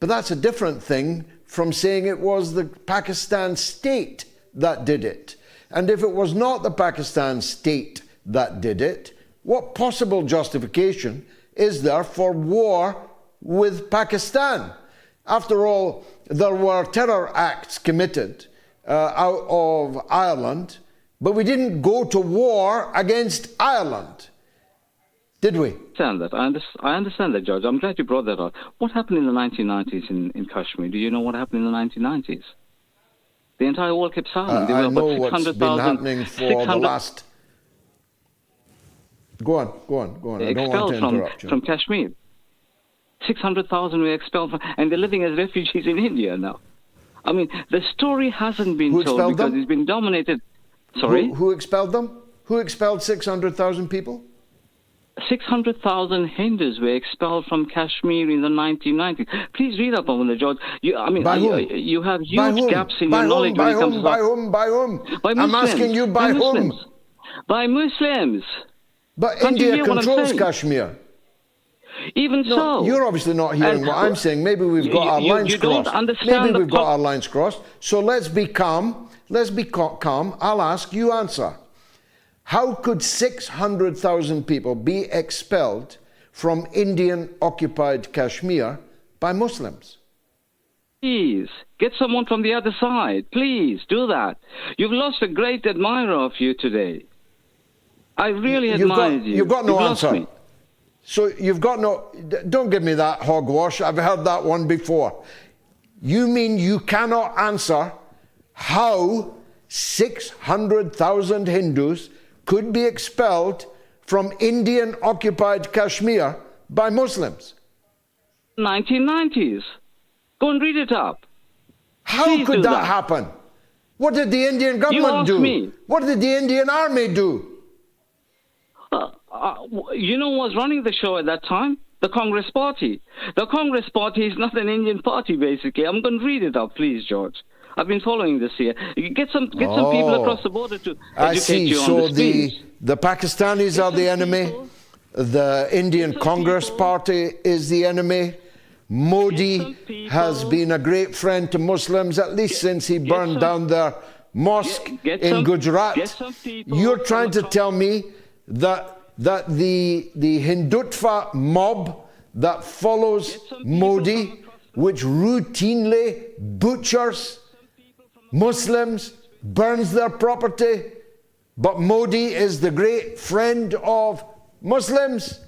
But that's a different thing from saying it was the Pakistan state that did it. And if it was not the Pakistan state that did it, what possible justification is there for war with Pakistan? After all, there were terror acts committed out of Ireland, but we didn't go to war against Ireland, did we? I understand that, George. I'm glad you brought that up. What happened in the 1990s in Kashmir? Do you know what happened in the 1990s? The entire world kept silent. I know what's been happening for the last... Go on. I don't want to interrupt you. From Kashmir. 600,000 were expelled, and they're living as refugees in India now. I mean, the story hasn't been told because it's been dominated... Sorry? Who expelled them? Who expelled 600,000 people? 600,000 Hindus were expelled from Kashmir in the 1990s. Please read up on the George. You have huge gaps in your knowledge when it comes to... By whom? By Muslims. I'm asking you by whom? By Muslims. But India controls Kashmir. Even so. You're obviously not hearing what I'm saying. Maybe we've got our lines crossed. Don't understand. Maybe we've got our lines crossed. So let's be calm. Calm. I'll ask, you answer. How could 600,000 people be expelled from Indian-occupied Kashmir by Muslims? Please, get someone from the other side. Please, do that. You've lost a great admirer of you today. I really admire you. You've got no answer. So you've got no... Don't give me that hogwash. I've heard that one before. You mean you cannot answer how 600,000 Hindus could be expelled from Indian-occupied Kashmir by Muslims? 1990s. Go and read it up. How could that happen? What did the Indian government do? Me. What did the Indian army do? You know who was running the show at that time? The Congress Party. The Congress Party is not an Indian party, basically. I'm going to read it up, please, George. I've been following this here. Get some people across the border to educate you on this. So the Pakistanis are the enemy. The Indian Congress Party is the enemy. Modi has been a great friend to Muslims, at least since he burned down their mosque in Gujarat. You're trying to tell me that the Hindutva mob that follows Modi which routinely butchers Muslims, burns their property, but Modi is the great friend of Muslims?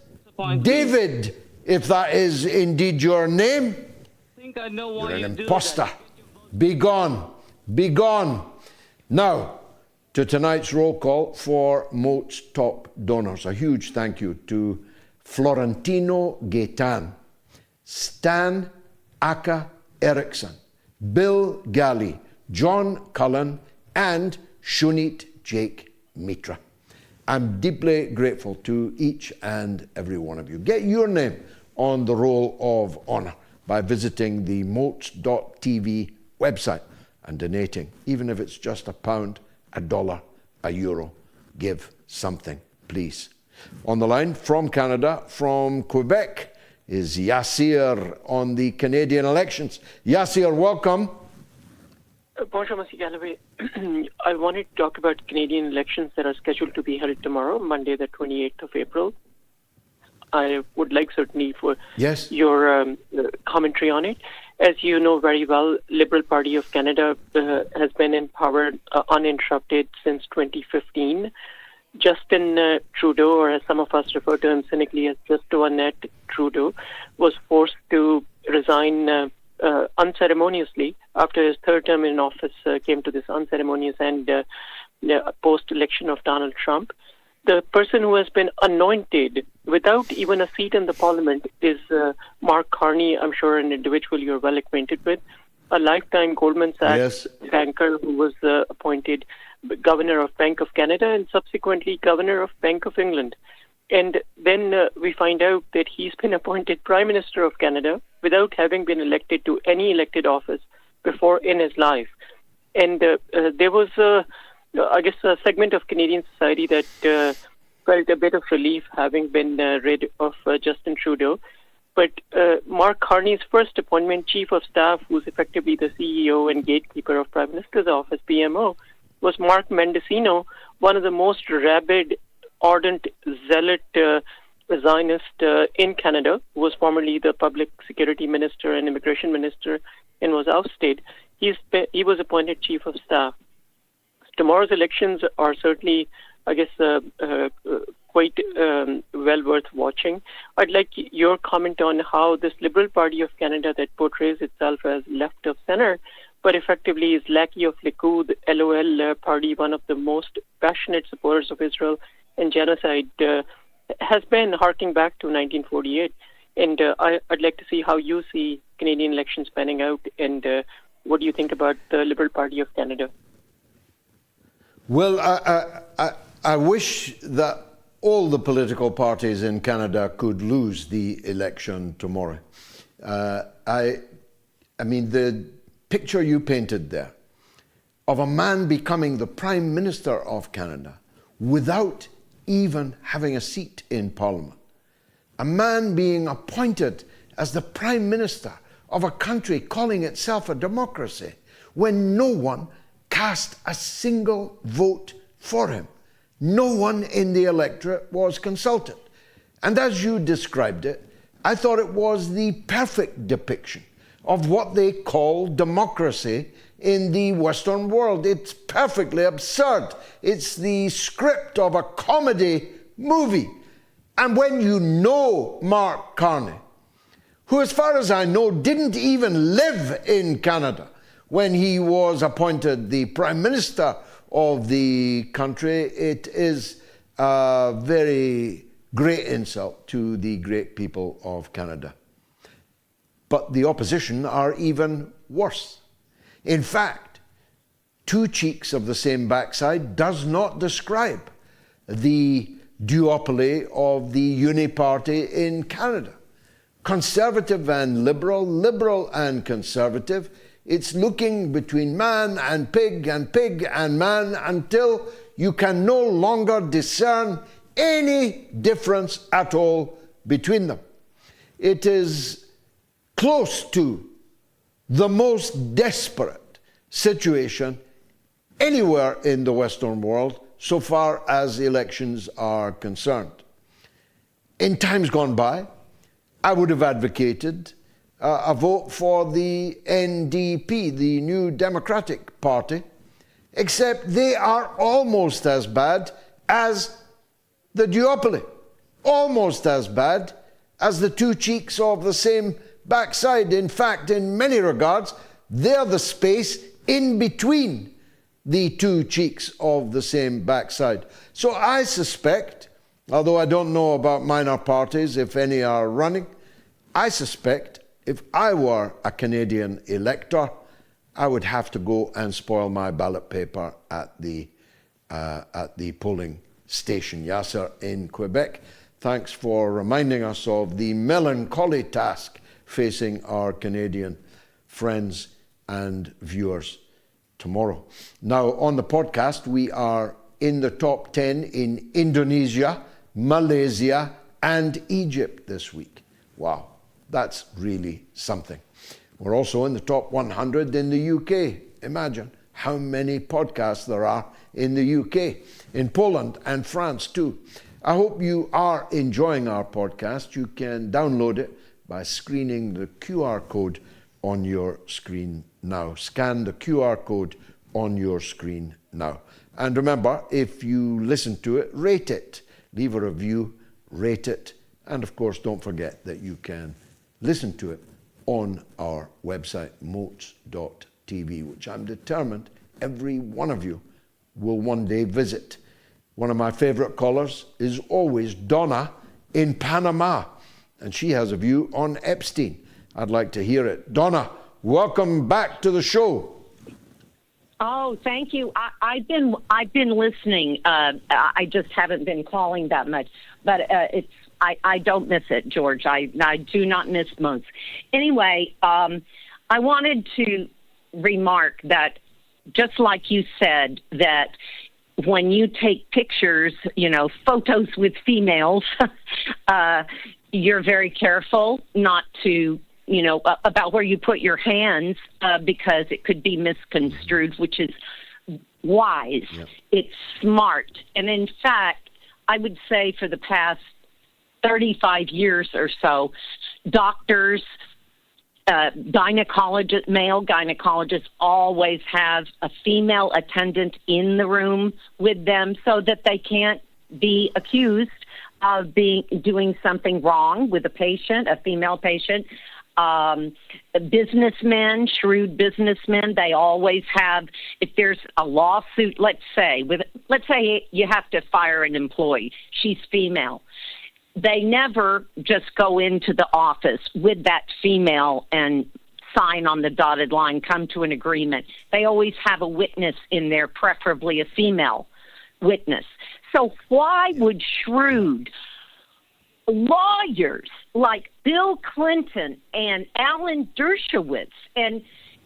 David, if that is indeed your name, you're an imposter. Be gone, be gone. Now, to tonight's roll call for MOATS top donors. A huge thank you to Florentino Gaetan, Stan Aka Eriksson, Bill Galley, John Cullen, and Shunit Jake Mitra. I'm deeply grateful to each and every one of you. Get your name on the roll of honour by visiting the moats.tv website and donating, even if it's just £1, $1, €1. Give something, please. On the line from Canada, from Quebec, is Yassir on the Canadian elections. Yassir, welcome. Bonjour, Monsieur Galloway. I wanted to talk about Canadian elections that are scheduled to be held tomorrow, Monday, the 28th of April. I would like certainly for your commentary on it. As you know very well, Liberal Party of Canada has been in power uninterrupted since 2015. Justin Trudeau, or as some of us refer to him cynically as Just-O-Annette Trudeau, was forced to resign unceremoniously after his third term in office came to this unceremonious end post-election of Donald Trump. The person who has been anointed without even a seat in the parliament is Mark Carney, I'm sure an individual you're well acquainted with, a lifetime Goldman Sachs banker who was appointed Governor of Bank of Canada and subsequently Governor of Bank of England. And then we find out that he's been appointed Prime Minister of Canada without having been elected to any elected office before in his life. And there was, I guess, a segment of Canadian society that felt a bit of relief having been rid of Justin Trudeau. But Mark Carney's first appointment, Chief of Staff, who's effectively the CEO and gatekeeper of Prime Minister's office, PMO, was Mark Mendicino, one of the most rabid, ardent, zealot Zionist in Canada, who was formerly the Public Security Minister and Immigration Minister and was ousted. He was appointed Chief of Staff. Tomorrow's elections are certainly, I guess, quite well worth watching. I'd like your comment on how this Liberal Party of Canada that portrays itself as left of center, but effectively is lackey of Likud, LOL party, one of the most passionate supporters of Israel and genocide, has been harking back to 1948. And I'd like to see how you see Canadian elections panning out, and what do you think about the Liberal Party of Canada? Well, I wish that all the political parties in Canada could lose the election tomorrow. I mean, the picture you painted there of a man becoming the Prime Minister of Canada without even having a seat in Parliament, a man being appointed as the Prime Minister of a country calling itself a democracy when no one cast a single vote for him. No one in the electorate was consulted. And as you described it, I thought it was the perfect depiction of what they call democracy in the Western world. It's perfectly absurd. It's the script of a comedy movie. And when you know Mark Carney, who as far as I know didn't even live in Canada when he was appointed the Prime Minister of the country, it is a very great insult to the great people of Canada. But the opposition are even worse. In fact, two cheeks of the same backside does not describe the duopoly of the Uni Party in Canada. Conservative and liberal, liberal and conservative. It's looking between man and pig and man until you can no longer discern any difference at all between them. It is close to the most desperate situation anywhere in the Western world so far as elections are concerned. In times gone by, I would have advocated a vote for the NDP, the New Democratic Party, except they are almost as bad as the duopoly, almost as bad as the two cheeks of the same backside. In fact, in many regards, they're the space in between the two cheeks of the same backside. So I suspect, although I don't know about minor parties, if any are running, I suspect if I were a Canadian elector, I would have to go and spoil my ballot paper at the polling station, Yasser, in Quebec. Thanks for reminding us of the melancholy task facing our Canadian friends and viewers tomorrow. Now, on the podcast, we are in the top 10 in Indonesia, Malaysia, and Egypt this week. Wow, that's really something. We're also in the top 100 in the UK. Imagine how many podcasts there are in the UK, in Poland and France too. I hope you are enjoying our podcast. You can download it by screening the QR code on your screen now. Scan the QR code on your screen now. And remember, if you listen to it, rate it. Leave a review, rate it. And of course, don't forget that you can listen to it on our website, moats.tv, which I'm determined every one of you will one day visit. One of my favorite callers is always Donna in Panama, and she has a view on Epstein. I'd like to hear it. Donna, welcome back to the show. Oh, thank you. I've been listening. I just haven't been calling that much, but I don't miss it, George. I do not miss MOATS. Anyway, I wanted to remark that, just like you said, that when you take pictures, photos with females, you're very careful not to, about where you put your hands, because it could be misconstrued, which is wise. Yep. It's smart. And in fact, I would say for the past 35 years or so, doctors, male gynecologists always have a female attendant in the room with them so that they can't be accused of doing something wrong with a female patient. Businessmen, shrewd businessmen, they always have, if there's a lawsuit, let's say you have to fire an employee, she's female. They never just go into the office with that female and sign on the dotted line, come to an agreement. They always have a witness in there, preferably a female witness. So why would shrewd lawyers like Bill Clinton and Alan Dershowitz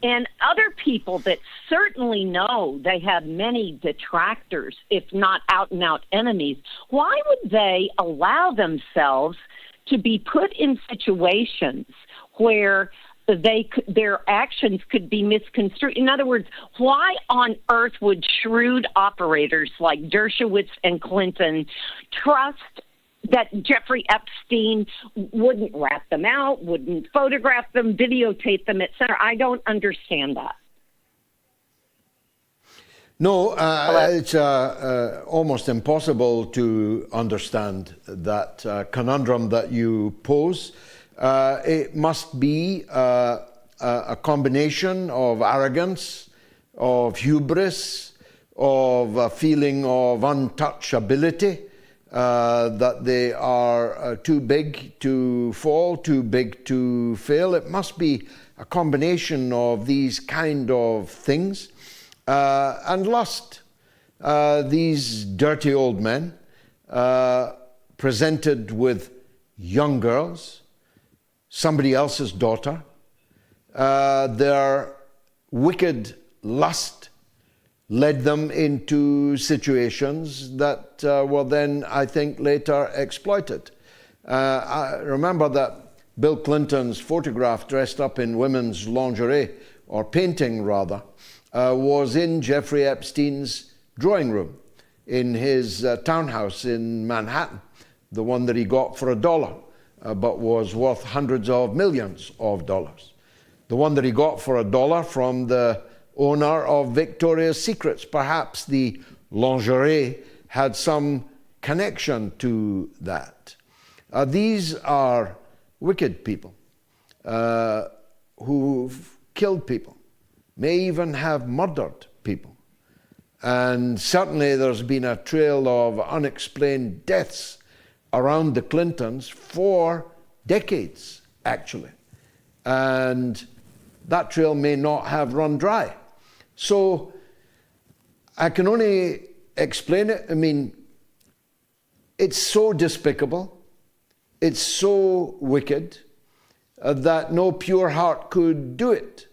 and other people that certainly know they have many detractors, if not out-and-out enemies, why would they allow themselves to be put in situations where their actions could be misconstrued? In other words, why on earth would shrewd operators like Dershowitz and Clinton trust that Jeffrey Epstein wouldn't rat them out, wouldn't photograph them, videotape them, etc.? I don't understand that. No, it's almost impossible to understand that conundrum that you pose. It must be a combination of arrogance, of hubris, of a feeling of untouchability, that they are too big to fall, too big to fail. It must be a combination of these kind of things. And lust. These dirty old men, presented with young girls, somebody else's daughter, their wicked lust led them into situations that were then, I think, later exploited. I remember that Bill Clinton's photograph dressed up in women's lingerie, or painting rather, was in Jeffrey Epstein's drawing room in his townhouse in Manhattan, the one that he got for $1. but was worth hundreds of millions of dollars. The one that he got for $1 from the owner of Victoria's Secrets. Perhaps the lingerie had some connection to that. These are wicked people who've killed people, may even have murdered people. And certainly there's been a trail of unexplained deaths around the Clintons for decades, actually. And that trail may not have run dry. So I can only explain it. I mean, it's so despicable, it's so wicked, that no pure heart could do it,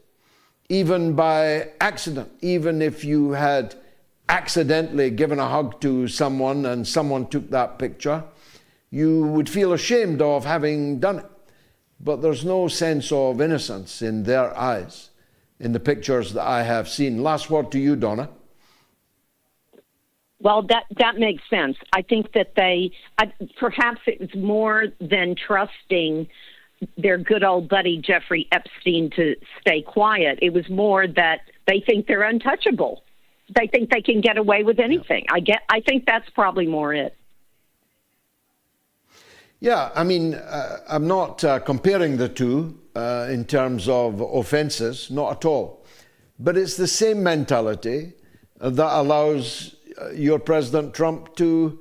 even by accident. Even if you had accidentally given a hug to someone and someone took that picture, you would feel ashamed of having done it. But there's no sense of innocence in their eyes in the pictures that I have seen. Last word to you, Donna. Well, that makes sense. I think that perhaps it was more than trusting their good old buddy Jeffrey Epstein to stay quiet. It was more that they think they're untouchable. They think they can get away with anything. Yeah. I think that's probably more it. Yeah, I mean, I'm not comparing the two in terms of offenses, not at all. But it's the same mentality that allows your President Trump to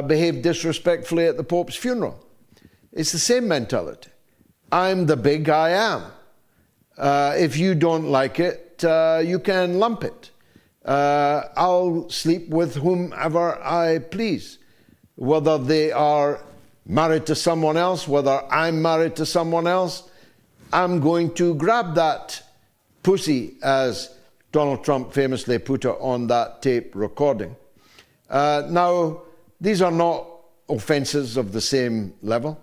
behave disrespectfully at the Pope's funeral. It's the same mentality. I'm the big I am. If you don't like it, you can lump it. I'll sleep with whomever I please, whether they are married to someone else, whether I'm married to someone else. I'm going to grab that pussy, as Donald Trump famously put it on that tape recording. Now, these are not offenses of the same level.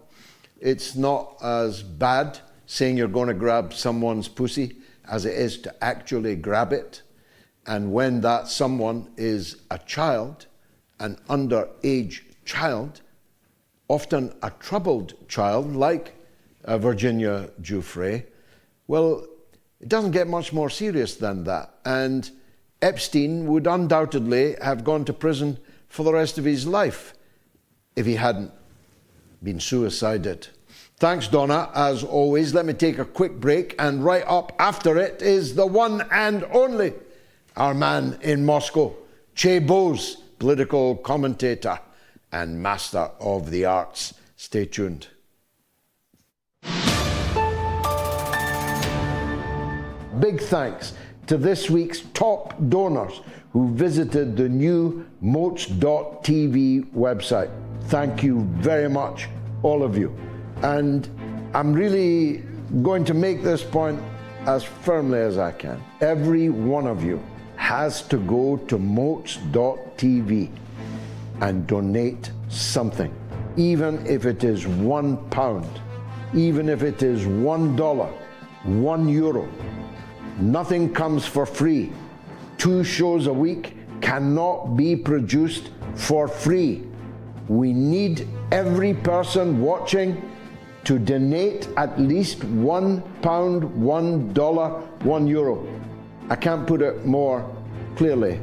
It's not as bad saying you're going to grab someone's pussy as it is to actually grab it. And when that someone is a child, an underage child, often a troubled child like Virginia Giuffre, well, it doesn't get much more serious than that. And Epstein would undoubtedly have gone to prison for the rest of his life if he hadn't been suicided. Thanks, Donna, as always. Let me take a quick break, and right up after it is the one and only, our man in Moscow, Chay Bowes, political commentator and master of the arts. Stay tuned. Big thanks to this week's top donors who visited the new MOATS.tv website. Thank you very much, all of you. And I'm really going to make this point as firmly as I can. Every one of you has to go to MOATS.tv and donate something, even if it is £1, even if it is $1, €1. Nothing comes for free. 2 shows a week cannot be produced for free. We need every person watching to donate at least £1, $1, €1. I can't put it more clearly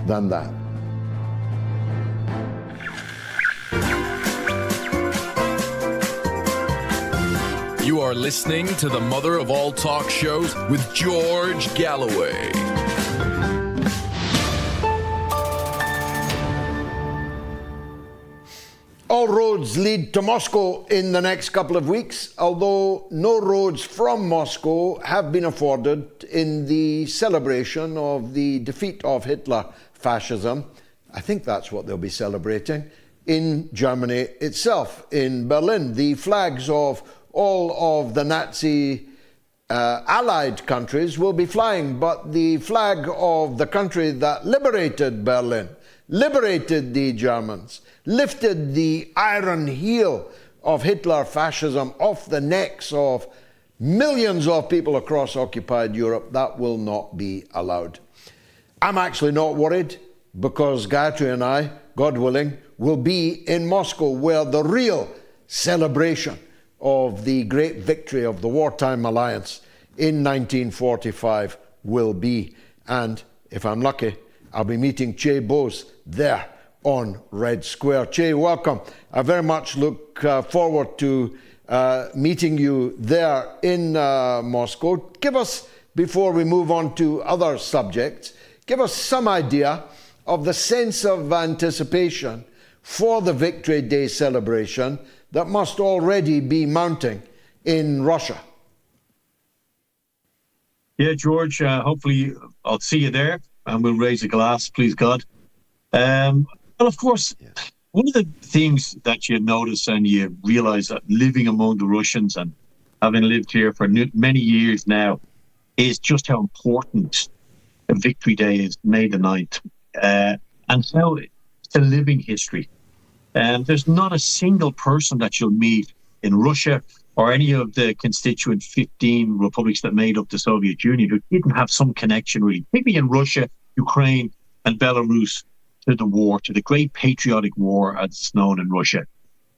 than that. You are listening to the mother of all talk shows with George Galloway. All roads lead to Moscow in the next couple of weeks, although no roads from Moscow have been afforded in the celebration of the defeat of Hitler fascism. I think that's what they'll be celebrating in Germany itself, in Berlin. The flags of all of the Nazi allied countries will be flying, but the flag of the country that liberated Berlin, liberated the Germans, lifted the iron heel of Hitler fascism off the necks of millions of people across occupied Europe, that will not be allowed. I'm actually not worried, because Gayatri and I, God willing, will be in Moscow, where the real celebration of the great victory of the wartime alliance in 1945 will be. And if I'm lucky, I'll be meeting Chay Bowes there on Red Square. Chay, welcome. I very much look forward to meeting you there in Moscow. Give us, before we move on to other subjects, give us some idea of the sense of anticipation for the Victory Day celebration that must already be mounting in Russia. Yeah, George, hopefully I'll see you there and we'll raise a glass, please God. Well, of course, one of the things that you notice and you realize that living among the Russians and having lived here for many years now is just how important Victory Day is, May the 9th. And how it's a living history. There's not a single person that you'll meet in Russia or any of the constituent 15 republics that made up the Soviet Union who didn't have some connection, really, particularly in Russia, Ukraine, and Belarus, to the war, to the great patriotic war as it's known in Russia.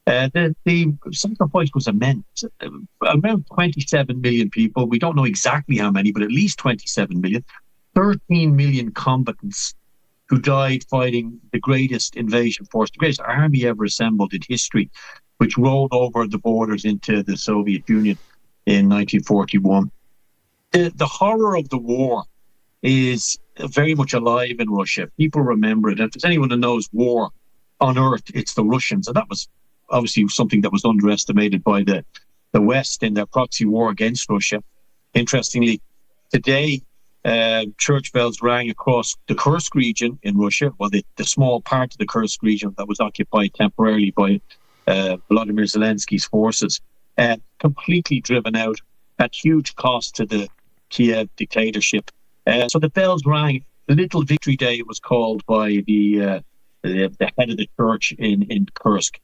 The sacrifice was immense. Around 27 million people. We don't know exactly how many, but at least 27 million. 13 million combatants who died fighting the greatest invasion force, the greatest army ever assembled in history, which rolled over the borders into the Soviet Union in 1941. The horror of the war is very much alive in Russia. People remember it. If there's anyone who knows war on earth, it's the Russians. And that was obviously something that was underestimated by the West in their proxy war against Russia. Interestingly, today, church bells rang across the Kursk region in Russia, well, the small part of the Kursk region that was occupied temporarily by Vladimir Zelensky's forces, completely driven out at huge cost to the Kiev dictatorship. So the bells rang. Little Victory Day was called by the head of the church in Kursk.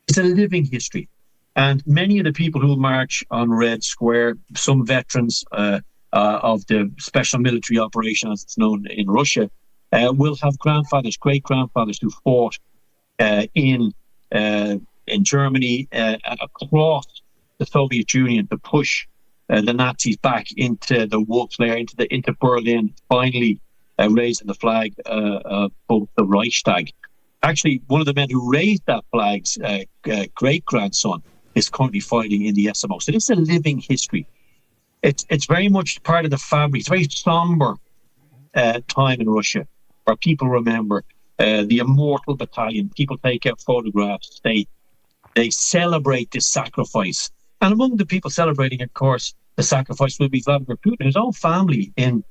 It's a living history. And many of the people who march on Red Square, some veterans of the special military operation, as it's known in Russia, will have grandfathers, great-grandfathers who fought in Germany across the Soviet Union to push the Nazis back into the wolf's lair, into Berlin, finally raising the flag of the Reichstag. Actually, one of the men who raised that flag's great-grandson is currently fighting in the SMO. So this is a living history. It's very much part of the fabric. It's a very somber time in Russia where people remember the immortal battalion. People take out photographs. They celebrate this sacrifice. And among the people celebrating, of course, the sacrifice will be Vladimir Putin. His own family in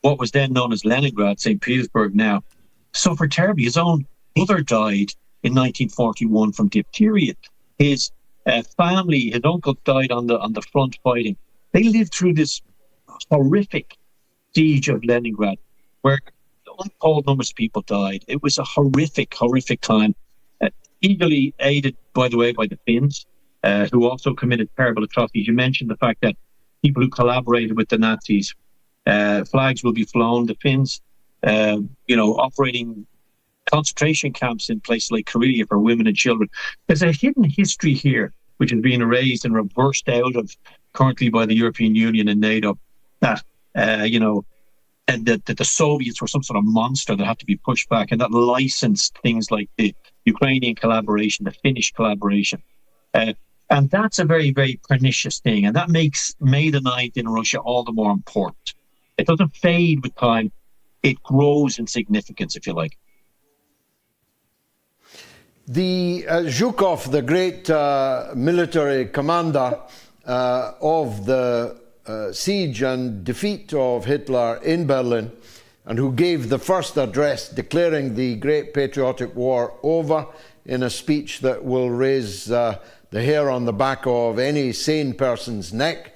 what was then known as Leningrad, St. Petersburg now, suffered terribly. His own brother died in 1941 from diphtheria. His family, his uncle died on the front fighting. They lived through this horrific siege of Leningrad, where untold numbers of people died. It was a horrific, horrific time. Eagerly aided, by the way, by the Finns, who also committed terrible atrocities. You mentioned the fact that people who collaborated with the Nazis, flags will be flown. The Finns, operating concentration camps in places like Karelia for women and children. There's a hidden history here, which is being erased and reversed out of currently by the European Union and NATO, that, and that the Soviets were some sort of monster that had to be pushed back, and that licensed things like the Ukrainian collaboration, the Finnish collaboration. And that's a very, very pernicious thing. And that makes May the 9th in Russia all the more important. It doesn't fade with time. It grows in significance, if you like. The Zhukov, the great military commander of the siege and defeat of Hitler in Berlin, and who gave the first address declaring the Great Patriotic War over in a speech that will raise the hair on the back of any sane person's neck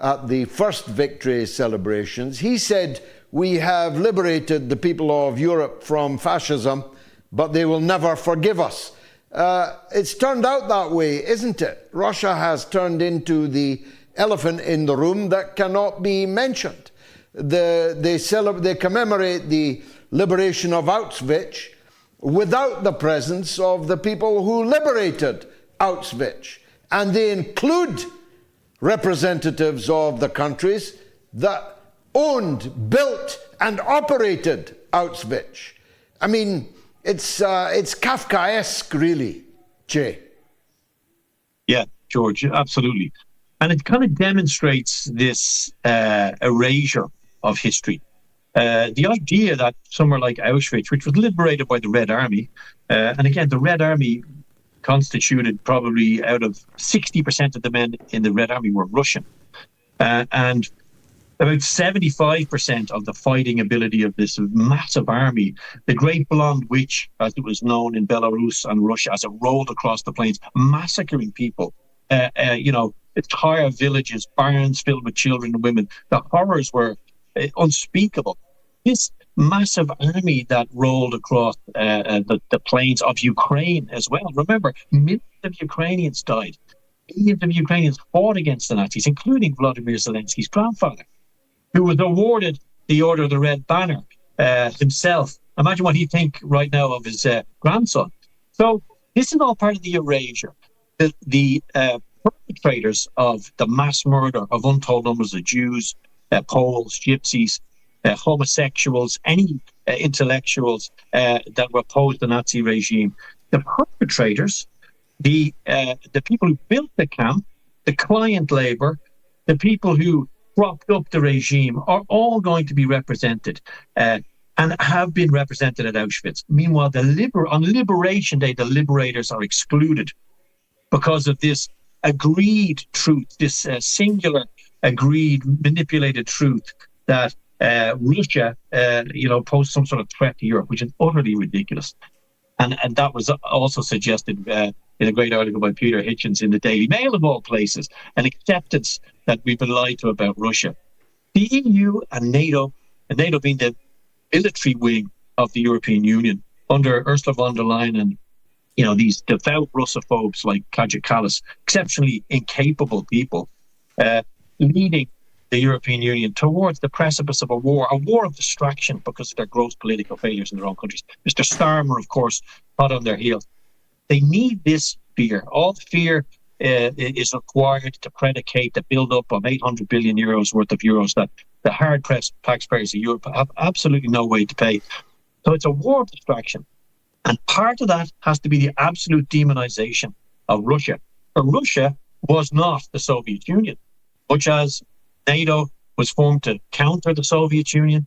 at the first victory celebrations. He said, "We have liberated the people of Europe from fascism, but they will never forgive us." It's turned out that way, isn't it? Russia has turned into the elephant in the room that cannot be mentioned. They commemorate the liberation of Auschwitz without the presence of the people who liberated Auschwitz. and they include representatives of the countries that owned, built, and operated Auschwitz. I mean, it's Kafkaesque, really, Chay. Yeah, George, absolutely. And it kind of demonstrates this erasure of history. The idea that somewhere like Auschwitz, which was liberated by the Red Army, and again, the Red Army constituted probably out of 60% of the men in the Red Army were Russian. And about 75% of the fighting ability of this massive army, the Great Blonde Witch, as it was known in Belarus and Russia, as it rolled across the plains, massacring people, entire villages, barns filled with children and women. The horrors were unspeakable. This massive army that rolled across the plains of Ukraine as well. Remember, millions of Ukrainians died. Millions of Ukrainians fought against the Nazis, including Vladimir Zelensky's grandfather, who was awarded the Order of the Red Banner himself. Imagine what he'd think right now of his grandson. So this is all part of the erasure. The perpetrators of the mass murder of untold numbers of Jews, Poles, Gypsies, homosexuals, any intellectuals that were opposed to the Nazi regime, the perpetrators, the people who built the camp, the client labor, the people who propped up the regime are all going to be represented and have been represented at Auschwitz. Meanwhile, on Liberation Day, the liberators are excluded because of this agreed truth, this singular, agreed, manipulated truth that Russia, posed some sort of threat to Europe, which is utterly ridiculous. And that was also suggested in a great article by Peter Hitchens in the Daily Mail, of all places, an acceptance that we've been lied to about Russia. The EU and NATO being the military wing of the European Union, under Ursula von der Leyen and these devout Russophobes like Kaja Kallas, exceptionally incapable people, leading the European Union towards the precipice of a war of distraction because of their gross political failures in their own countries. Mr. Starmer, of course, hot on their heels. They need this fear. All fear is required to predicate the build-up of 800 billion euros worth of euros that the hard-pressed taxpayers of Europe have absolutely no way to pay. So it's a war of distraction. And part of that has to be the absolute demonization of Russia. But Russia was not the Soviet Union, much as NATO was formed to counter the Soviet Union.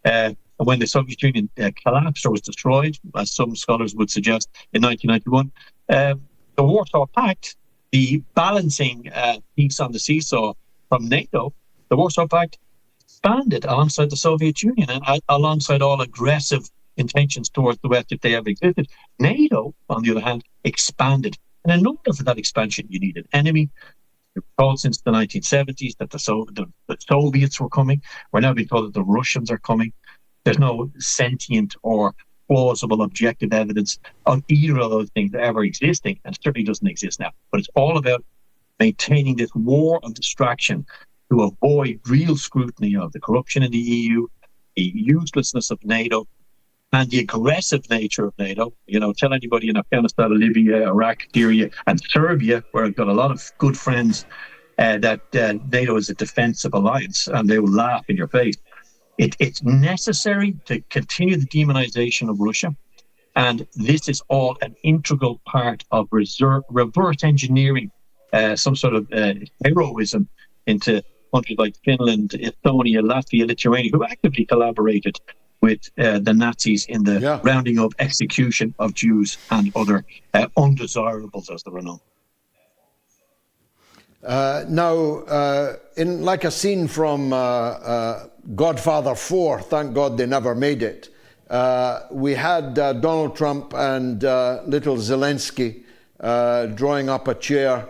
When the Soviet Union collapsed or was destroyed, as some scholars would suggest, in 1991, the Warsaw Pact, the balancing piece on the seesaw from NATO, the Warsaw Pact expanded alongside the Soviet Union and alongside all aggressive intentions towards the West if they ever existed. NATO, on the other hand, expanded. And in order for that expansion, you need an enemy. We've been told since the 1970s that the Soviets were coming. We're now being told that the Russians are coming. There's no sentient or plausible objective evidence of either of those things ever existing, and it certainly doesn't exist now. But it's all about maintaining this war of distraction to avoid real scrutiny of the corruption in the EU, the uselessness of NATO, and the aggressive nature of NATO. Tell anybody in Afghanistan, Libya, Iraq, Syria, and Serbia, where I've got a lot of good friends, that NATO is a defensive alliance, and they will laugh in your face. It's necessary to continue the demonization of Russia, and this is all an integral part of reverse engineering some sort of heroism into countries like Finland, Estonia, Latvia, Lithuania, who actively collaborated with the Nazis in the rounding up, execution of Jews and other undesirables, as they were known. In like a scene from Godfather 4, thank God they never made it, we had Donald Trump and little Zelensky drawing up a chair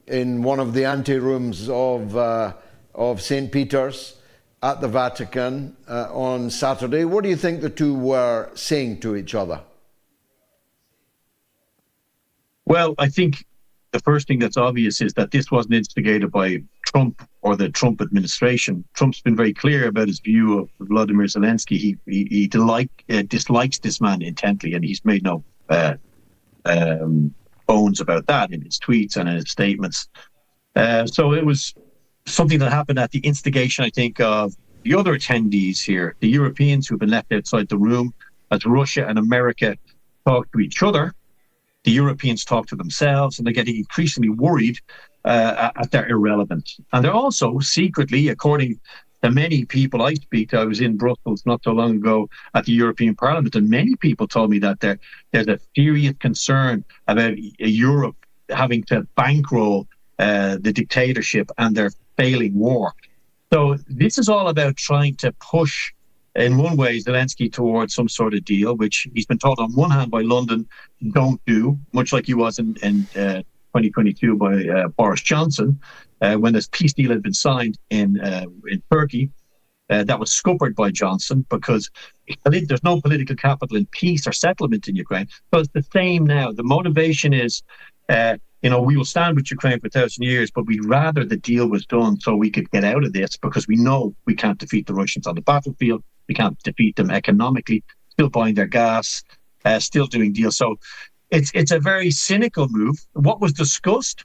in one of the anterooms of St. Peter's at the Vatican on Saturday. What do you think the two were saying to each other? Well, I think the first thing that's obvious is that this wasn't instigated by Trump or the Trump administration. Trump's been very clear about his view of Vladimir Zelensky. He dislikes this man intently, and he's made no bones about that in his tweets and in his statements. So it was something that happened at the instigation, I think, of the other attendees here, the Europeans who've been left outside the room as Russia and America talk to each other. The Europeans talk to themselves, and they're getting increasingly worried at their irrelevance. And they're also secretly, according to many people I speak to, I was in Brussels not so long ago at the European Parliament, and many people told me that there's a serious concern about Europe having to bankroll the dictatorship and their failing war. So this is all about trying to push, in one way, Zelensky towards some sort of deal, which he's been told on one hand by London, don't do, much like he was in 2022 by Boris Johnson, when this peace deal had been signed in Turkey. That was scuppered by Johnson because there's no political capital in peace or settlement in Ukraine. So it's the same now. The motivation is, we will stand with Ukraine for 1,000 years, but we'd rather the deal was done so we could get out of this, because we know we can't defeat the Russians on the battlefield. We can't defeat them economically, still buying their gas, still doing deals. So it's a very cynical move. What was discussed,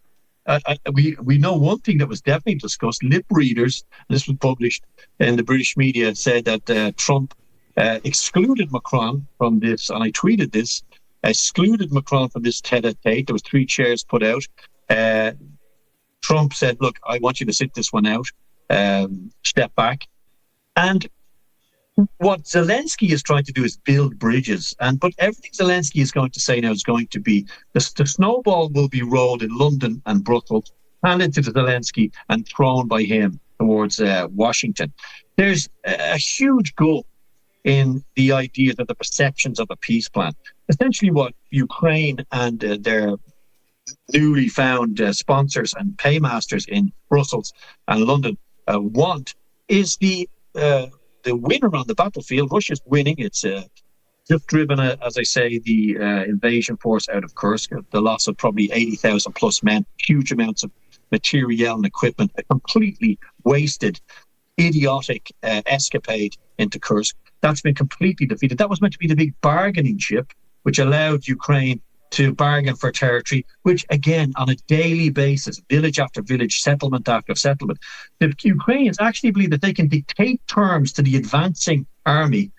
we know one thing that was definitely discussed. Lip readers, this was published in the British media, said that Trump excluded Macron from this, and I tweeted this, excluded Macron from this tete-a-tete. There was 3 chairs put out. Trump said, look, I want you to sit this one out, step back. And what Zelensky is trying to do is build bridges. But everything Zelensky is going to say now is going to be, the snowball will be rolled in London and Brussels, handed to Zelensky and thrown by him towards Washington. There's a huge gulf in the ideas of the perceptions of a peace plan. Essentially what Ukraine and their newly found sponsors and paymasters in Brussels and London want is the winner on the battlefield. Russia's winning. It's just driven, as I say, the invasion force out of Kursk, the loss of probably 80,000 plus men, huge amounts of materiel and equipment, a completely wasted, idiotic escapade into Kursk. That's been completely defeated. That was meant to be the big bargaining chip, which allowed Ukraine to bargain for territory, which, again, on a daily basis, village after village, settlement after settlement, the Ukrainians actually believe that they can dictate terms to the advancing army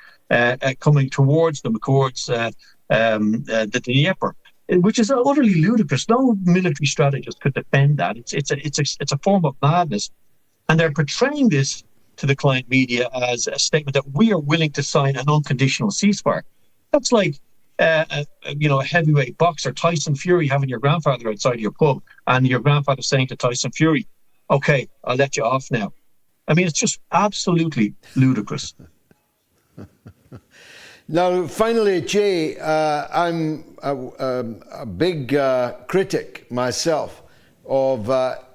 coming towards them, towards the Dnieper, which is utterly ludicrous. No military strategist could defend that. It's a form of madness. And they're portraying this to the client media as a statement that we are willing to sign an unconditional ceasefire. That's like a heavyweight boxer, Tyson Fury, having your grandfather outside your pub and your grandfather saying to Tyson Fury, okay, I'll let you off now. I mean, it's just absolutely ludicrous. Now, finally, Chay, I'm a big critic myself of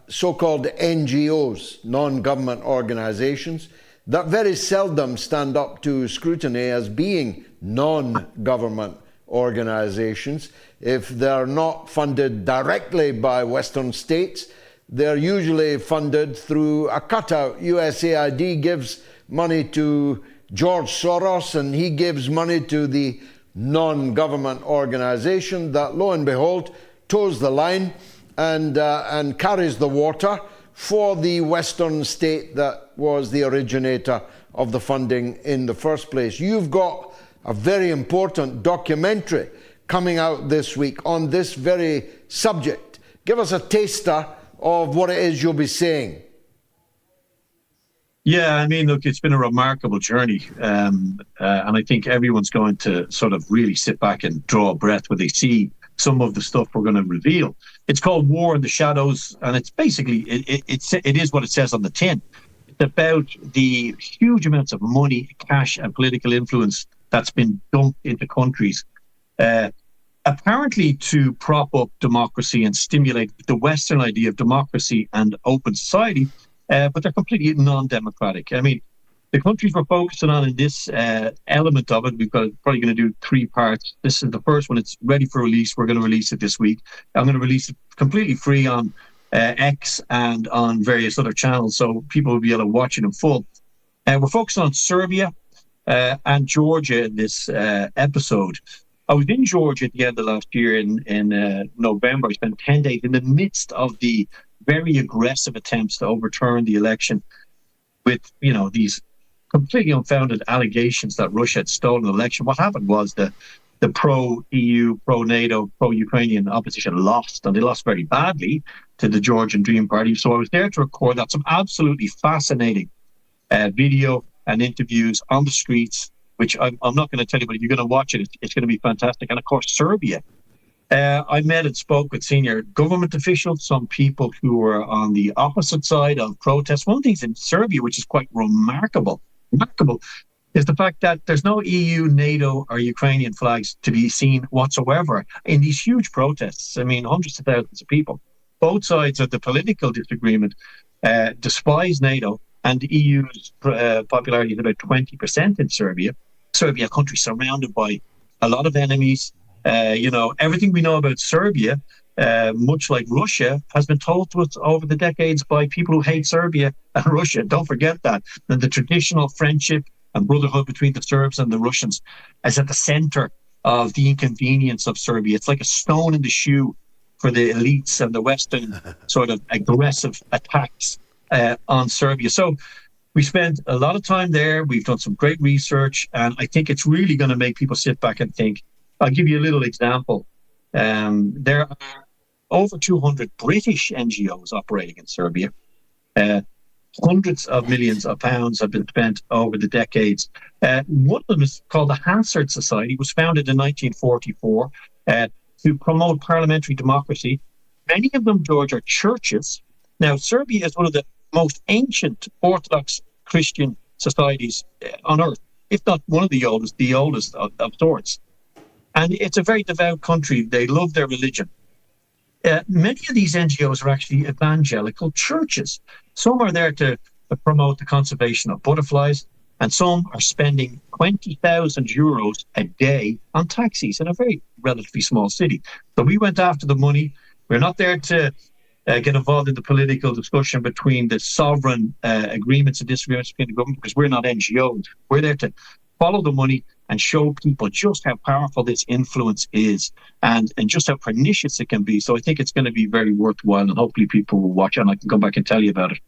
so-called NGOs, non-government organizations, that very seldom stand up to scrutiny as being non-government organizations. If they're not funded directly by Western states, they're usually funded through a cutout. USAID gives money to George Soros, and he gives money to the non-government organization that, lo and behold, toes the line and carries the water for the Western state that was the originator of the funding in the first place. You've got a very important documentary coming out this week on this very subject. Give us a taster of what it is you'll be saying. Yeah, I mean, look, it's been a remarkable journey. And I think everyone's going to sort of really sit back and draw a breath when they see some of the stuff we're going to reveal. It's called War in the Shadows, and it's basically, it is what it says on the tin. It's about the huge amounts of money, cash, and political influence that's been dumped into countries, apparently to prop up democracy and stimulate the Western idea of democracy and open society, but they're completely non-democratic. I mean, the countries we're focusing on in this element of it, we've got probably going to do 3 parts. This is the first one. It's ready for release. We're going to release it this week. I'm going to release it completely free on X and on various other channels, so people will be able to watch it in full. We're focusing on Serbia and Georgia in this episode. I was in Georgia at the end of last year in November. I spent 10 days in the midst of the very aggressive attempts to overturn the election with, these completely unfounded allegations that Russia had stolen the election. What happened was the pro-EU, pro-NATO, pro-Ukrainian opposition lost, and they lost very badly to the Georgian Dream Party. So I was there to record that. Some absolutely fascinating video and interviews on the streets, which I'm not going to tell you, but if you're going to watch it, it's going to be fantastic. And of course, Serbia. I met and spoke with senior government officials, some people who were on the opposite side of protests. One of the things in Serbia, which is quite remarkable, is the fact that there's no EU, NATO, or Ukrainian flags to be seen whatsoever in these huge protests. I mean, hundreds of thousands of people. Both sides of the political disagreement despise NATO, and the EU's popularity is about 20% in Serbia. Serbia, a country surrounded by a lot of enemies. Everything we know about Serbia, much like Russia, has been told to us over the decades by people who hate Serbia and Russia. Don't forget that. And the traditional friendship and brotherhood between the Serbs and the Russians is at the center of the inconvenience of Serbia. It's like a stone in the shoe for the elites and the Western sort of aggressive attacks on Serbia. So we spent a lot of time there. We've done some great research, and I think it's really going to make people sit back and think. I'll give you a little example. There are over 200 British NGOs operating in Serbia. Hundreds of millions of pounds have been spent over the decades. One of them is called the Hansard Society. It was founded in 1944 to promote parliamentary democracy. Many of them, George, are churches. Now, Serbia is one of the most ancient Orthodox Christian societies on earth, if not one of the oldest of sorts. And it's a very devout country. They love their religion. Many of these NGOs are actually evangelical churches. Some are there to promote the conservation of butterflies, and some are spending 20,000 euros a day on taxis in a very relatively small city. So we went after the money. We're not there to get involved in the political discussion between the sovereign agreements and disagreements between the government, because we're not NGOs. We're there to follow the money and show people just how powerful this influence is and just how pernicious it can be. So I think it's going to be very worthwhile, and hopefully people will watch it, and I can come back and tell you about it.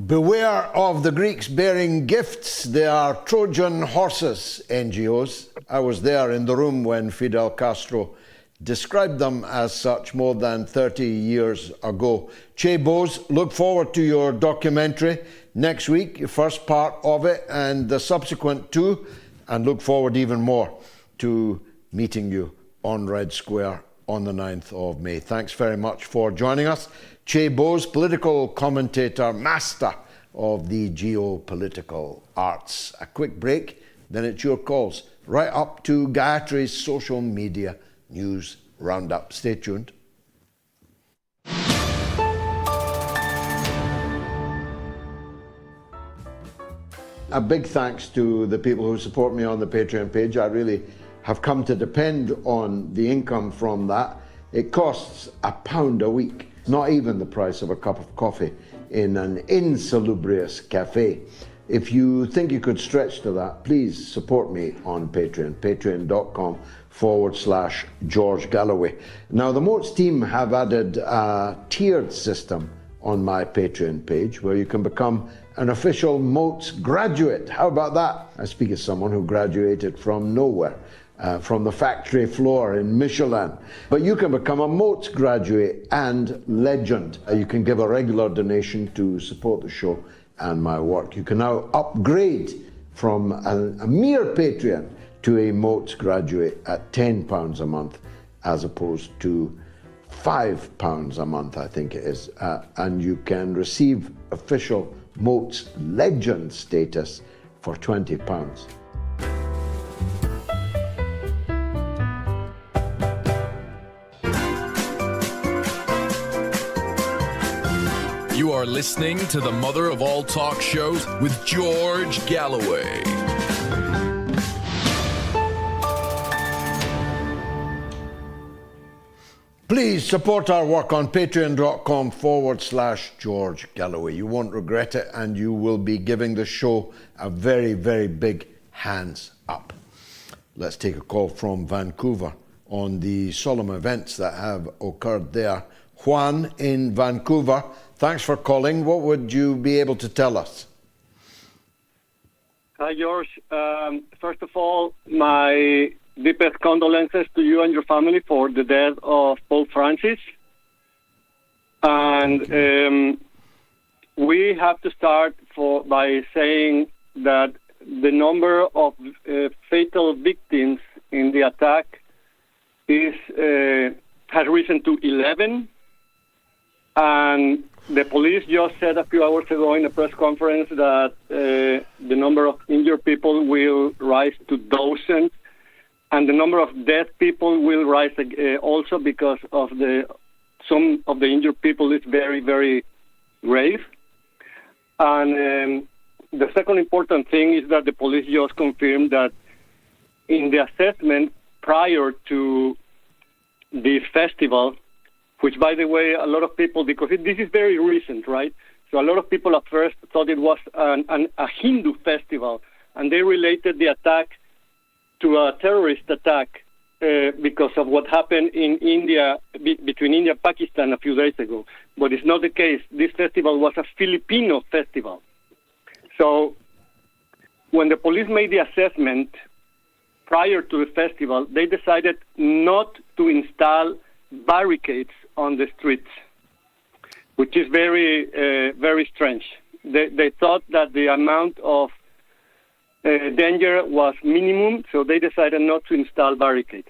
Beware of the Greeks bearing gifts. They are Trojan horses, NGOs. I was there in the room when Fidel Castro described them as such more than 30 years ago. Chay Bowes, look forward to your documentary next week, your first part of it, and the subsequent two, and look forward even more to meeting you on Red Square on the 9th of May. Thanks very much for joining us. Chay Bowes, political commentator, master of the geopolitical arts. A quick break, then it's your calls, right up to Gayatri's social media news roundup. Stay tuned. A big thanks to the people who support me on the Patreon page. I really have come to depend on the income from that. It costs £1 a week, not even the price of a cup of coffee in an insalubrious cafe. If you think you could stretch to that, please support me on Patreon, patreon.com/George Galloway. Now, the MOATS team have added a tiered system on my Patreon page where you can become an official MOATS graduate. How about that? I speak as someone who graduated from nowhere, from the factory floor in Michelin. But you can become a MOATS graduate and legend. You can give a regular donation to support the show and my work. You can now upgrade from a mere Patreon to a MOATS graduate at £10 a month, as opposed to £5 a month, I think it is. And you can receive official MOATS legend status for £20. You are listening to the mother of all talk shows with George Galloway. Please support our work on patreon.com/George Galloway. You won't regret it, and you will be giving the show a very, very big hands up. let's take a call from Vancouver on the solemn events that have occurred there. Juan in Vancouver, thanks for calling. What would you be able to tell us? Hi, George. First of all, my deepest condolences to you and your family for the death of Pope Francis. And we have to start by saying that the number of fatal victims in the attack has risen to 11. And the police just said a few hours ago in a press conference that the number of injured people will rise to dozens, and the number of dead people will rise also because of some of the injured people is very, very grave. And the second important thing is that the police just confirmed that in the assessment prior to this festival, which, by the way, a lot of people, because this is very recent, right? So a lot of people at first thought it was a Hindu festival, and they related the attack to a terrorist attack because of what happened in India, between India and Pakistan a few days ago. But it's not the case. This festival was a Filipino festival. So when the police made the assessment prior to the festival, they decided not to install barricades on the streets, which is very, very strange. They thought that the amount of danger was minimum, so they decided not to install barricades.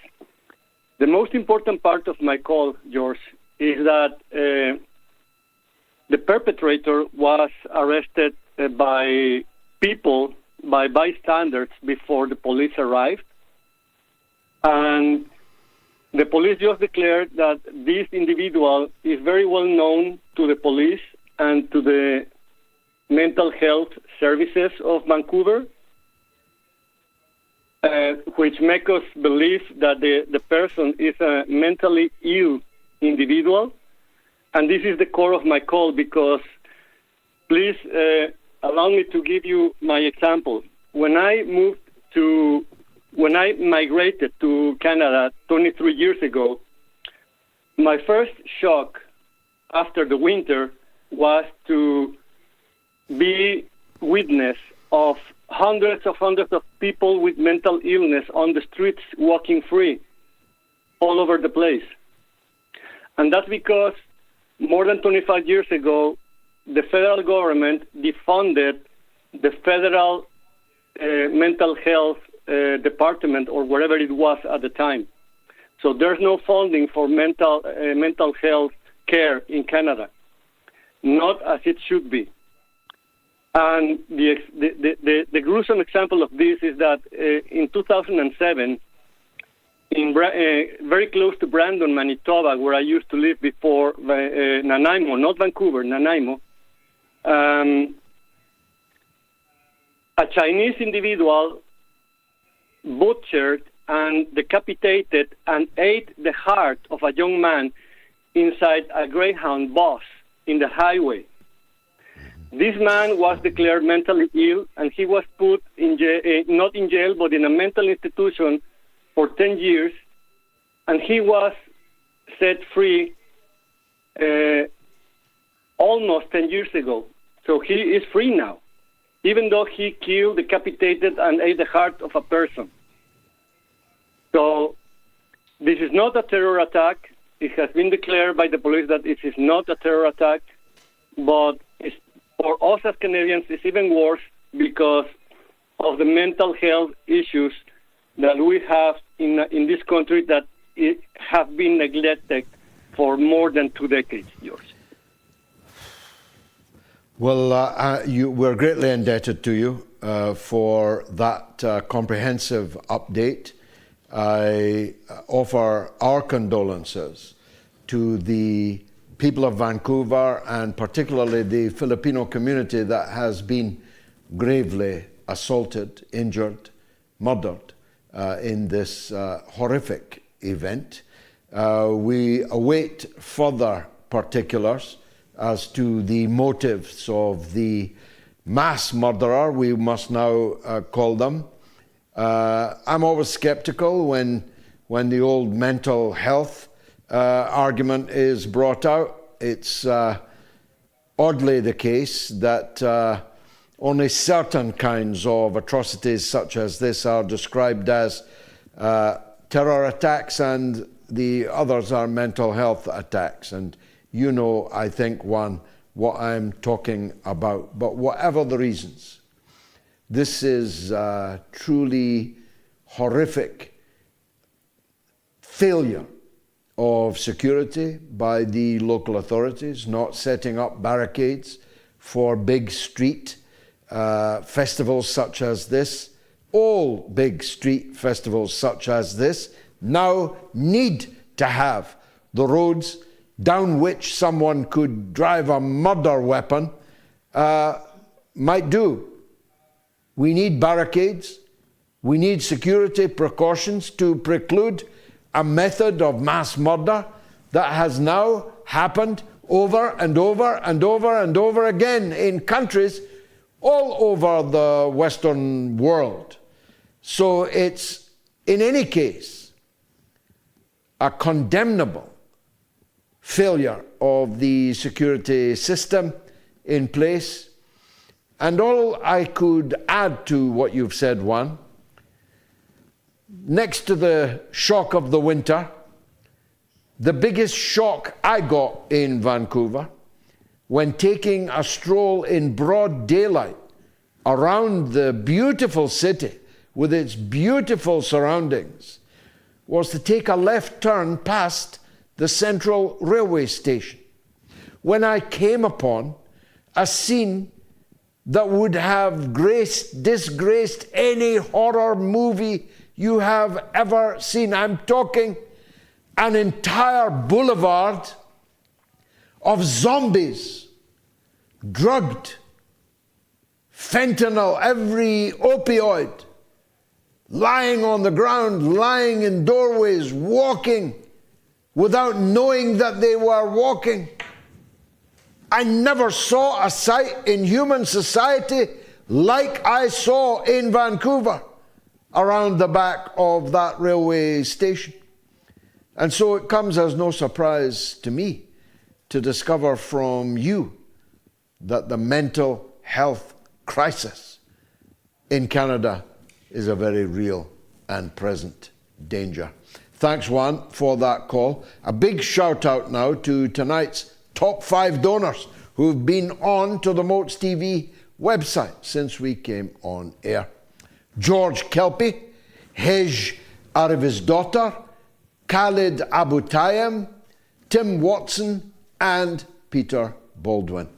The most important part of my call, George, is that the perpetrator was arrested by people, by bystanders, before the police arrived. And the police just declared that this individual is very well known to the police and to the mental health services of Vancouver, which make us believe that the person is a mentally ill individual. And this is the core of my call, because please allow me to give you my example. When I migrated to Canada 23 years ago, my first shock after the winter was to be witness of hundreds of people with mental illness on the streets walking free all over the place. And that's because more than 25 years ago, the federal government defunded the federal mental health department, or whatever it was at the time. So there's no funding for mental health care in Canada, not as it should be. And the gruesome example of this is that in 2007, very close to Brandon, Manitoba, where I used to live before, Nanaimo, not Vancouver, Nanaimo, a Chinese individual butchered and decapitated and ate the heart of a young man inside a Greyhound bus in the highway. This man was declared mentally ill, and he was put in jail, not in jail, but in a mental institution for 10 years, and he was set free almost 10 years ago. So he is free now, even though he killed, decapitated, and ate the heart of a person. So this is not a terror attack. It has been declared by the police that it is not a terror attack, but for us as Canadians, it's even worse because of the mental health issues that we have in this country that have been neglected for more than 2 decades, George. Well, we're greatly indebted to you for that comprehensive update. I offer our condolences to the people of Vancouver, and particularly the Filipino community that has been gravely assaulted, injured, murdered in this horrific event. We await further particulars as to the motives of the mass murderer, we must now call them. I'm always skeptical when the old mental health argument is brought out. It's oddly the case that only certain kinds of atrocities such as this are described as terror attacks, and the others are mental health attacks. And you know, I think, Juan, what I'm talking about. But whatever the reasons, this is truly horrific failure of security by the local authorities, not setting up barricades for big street festivals such as this. All big street festivals such as this now need to have the roads down which someone could drive a murder weapon might do. We need barricades. We need security precautions to preclude a method of mass murder that has now happened over and over and over and over again in countries all over the Western world. So it's, in any case, a condemnable failure of the security system in place. And all I could add to what you've said, Juan, next to the shock of the winter, the biggest shock I got in Vancouver when taking a stroll in broad daylight around the beautiful city with its beautiful surroundings was to take a left turn past the Central Railway Station, when I came upon a scene that would have disgraced any horror movie you have ever seen. I'm talking an entire boulevard of zombies, drugged, fentanyl, every opioid, lying on the ground, lying in doorways, walking without knowing that they were walking. I never saw a sight in human society like I saw in Vancouver around the back of that railway station. And so it comes as no surprise to me to discover from you that the mental health crisis in Canada is a very real and present danger. Thanks, Juan, for that call. A big shout out now to tonight's top 5 donors who've been on to the MOATS TV website since we came on air. George Kelpie, Hej Arivisdottir, Khalid Abu Tayyam, Tim Watson, and Peter Baldwin.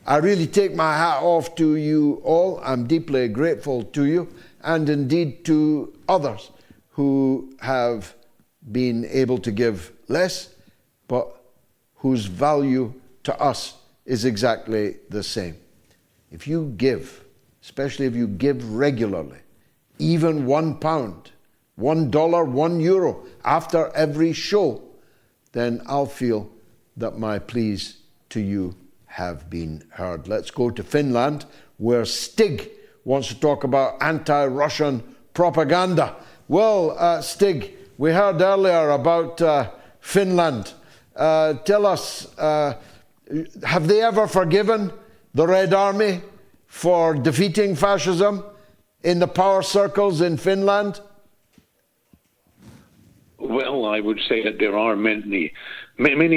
I really take my hat off to you all. I'm deeply grateful to you, and indeed to others who have been able to give less, but whose value to us is exactly the same. If you give, especially if you give regularly, even £1, $1, €1 after every show, then I'll feel that my pleas to you have been heard. Let's go to Finland, where Stig wants to talk about anti-Russian propaganda. Well, Stig, we heard earlier about Finland. Tell us, have they ever forgiven the Red Army for defeating fascism in the power circles in Finland? Well, I would say that there are many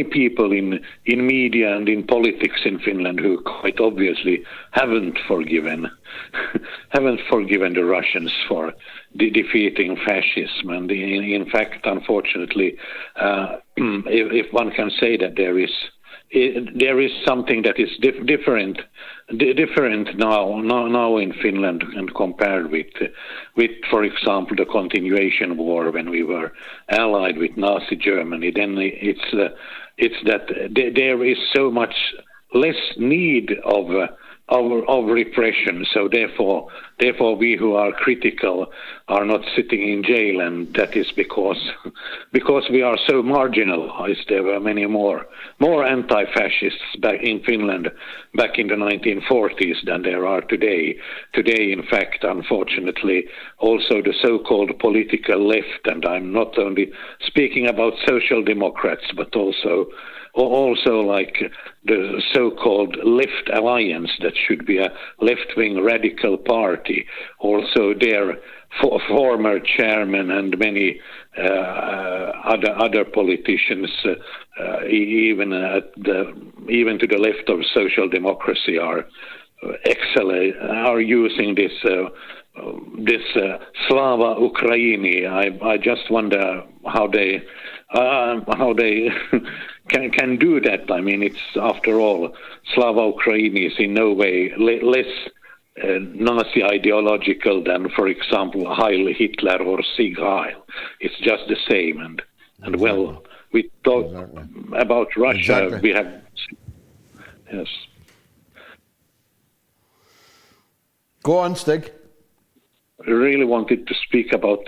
people in media and in politics in Finland who quite obviously haven't forgiven the Russians for defeating fascism. And in fact, unfortunately, if one can say that there is something that is different now in Finland, and compared with, for example, the continuation war when we were allied with Nazi Germany. Then it's that there is so much less need of of repression. So therefore we who are critical are not sitting in jail, and that is because we are so marginalized. There were many more anti-fascists back in Finland back in the 1940s than there are today. Today, in fact, unfortunately, also the so-called political left, and I'm not only speaking about social democrats, but also like the so-called Left Alliance, that should be a left-wing radical party. Also their former chairman and many other politicians, even to the left of social democracy, are using this Slava Ukraini. I just wonder how they can do that. I mean, it's, after all, Slava Ukraini is in no way less Nazi ideological than, for example, Heil Hitler or Sieg Heil. It's just the same. And exactly. Well, we talk about Russia. Exactly. We have, yes. Go on, Stig. I really wanted to speak about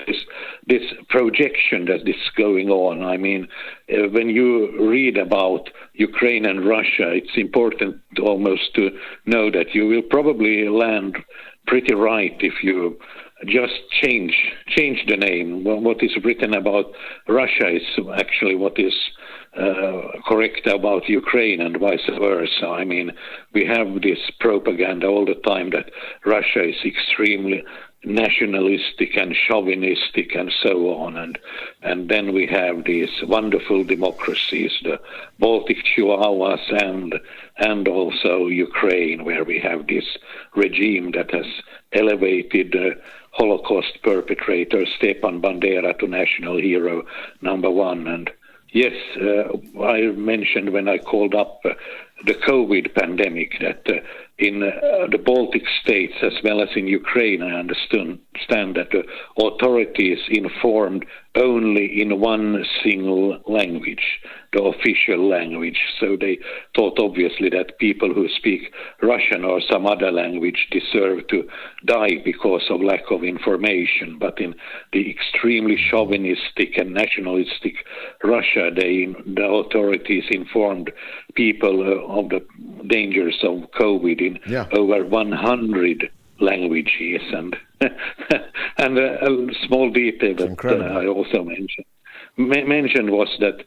this projection that is going on. I mean, when you read about Ukraine and Russia, it's important almost to know that you will probably land pretty right if you just change the name. Well, what is written about Russia is actually what is correct about Ukraine, and vice versa. I mean, we have this propaganda all the time that Russia is extremely nationalistic and chauvinistic and so on, and then we have these wonderful democracies, the Baltic Chihuahuas and also Ukraine, where we have this regime that has elevated Holocaust perpetrator Stepan Bandera to national hero #1. And yes, I mentioned when I called up the COVID pandemic that in the Baltic states as well as in Ukraine, I understand that the authorities informed only in one single language, the official language. So they thought obviously that people who speak Russian or some other language deserve to die because of lack of information. But in the extremely chauvinistic and nationalistic Russia, the authorities informed people of the dangers of COVID in over 100 languages. And a small detail that I also mentioned was that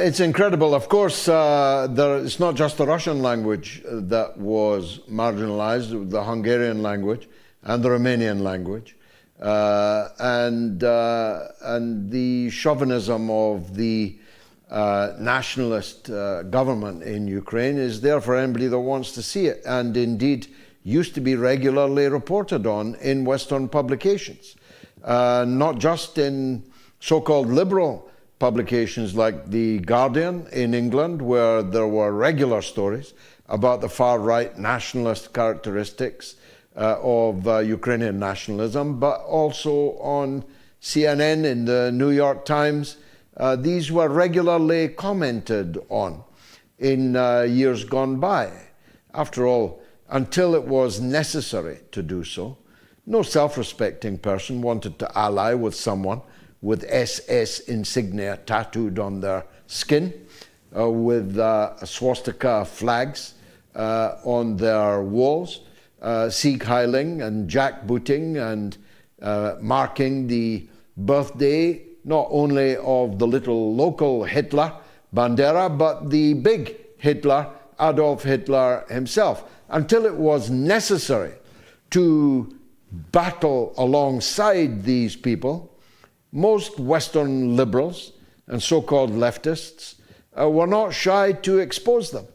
it's incredible. Of course, it's not just the Russian language that was marginalized, the Hungarian language and the Romanian language, and the chauvinism of the nationalist government in Ukraine is there for anybody that wants to see it, and indeed used to be regularly reported on in Western publications, not just in so-called liberal publications like The Guardian in England, where there were regular stories about the far-right nationalist characteristics of Ukrainian nationalism, but also on CNN, in the New York Times. These were regularly commented on in years gone by. After all, until it was necessary to do so, no self-respecting person wanted to ally with someone with SS insignia tattooed on their skin, with swastika flags on their walls, Sieg Heiling and jackbooting and marking the birthday not only of the little local Hitler, Bandera, but the big Hitler, Adolf Hitler himself, until it was necessary to battle alongside these people. Most Western liberals and so-called leftists were not shy to expose them.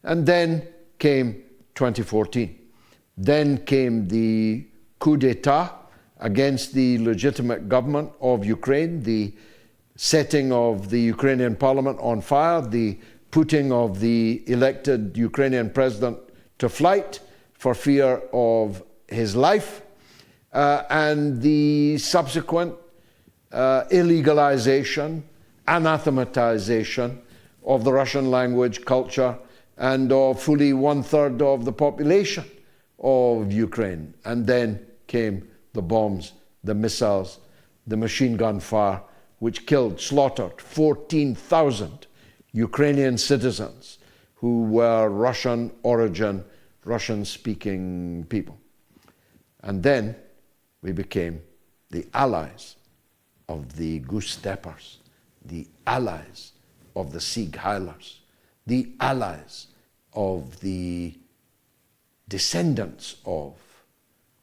And then came 2014. Then came the coup d'etat against the legitimate government of Ukraine, the setting of the Ukrainian parliament on fire, the putting of the elected Ukrainian president to flight for fear of his life, and the subsequent illegalization, anathematization of the Russian language, culture, and of fully 1/3 of the population of Ukraine. And then came the bombs, the missiles, the machine gun fire, which killed, slaughtered 14,000 Ukrainian citizens who were Russian origin, Russian-speaking people. And then we became the allies of the goose steppers, the allies of the Sieg Heilers, the allies of the descendants of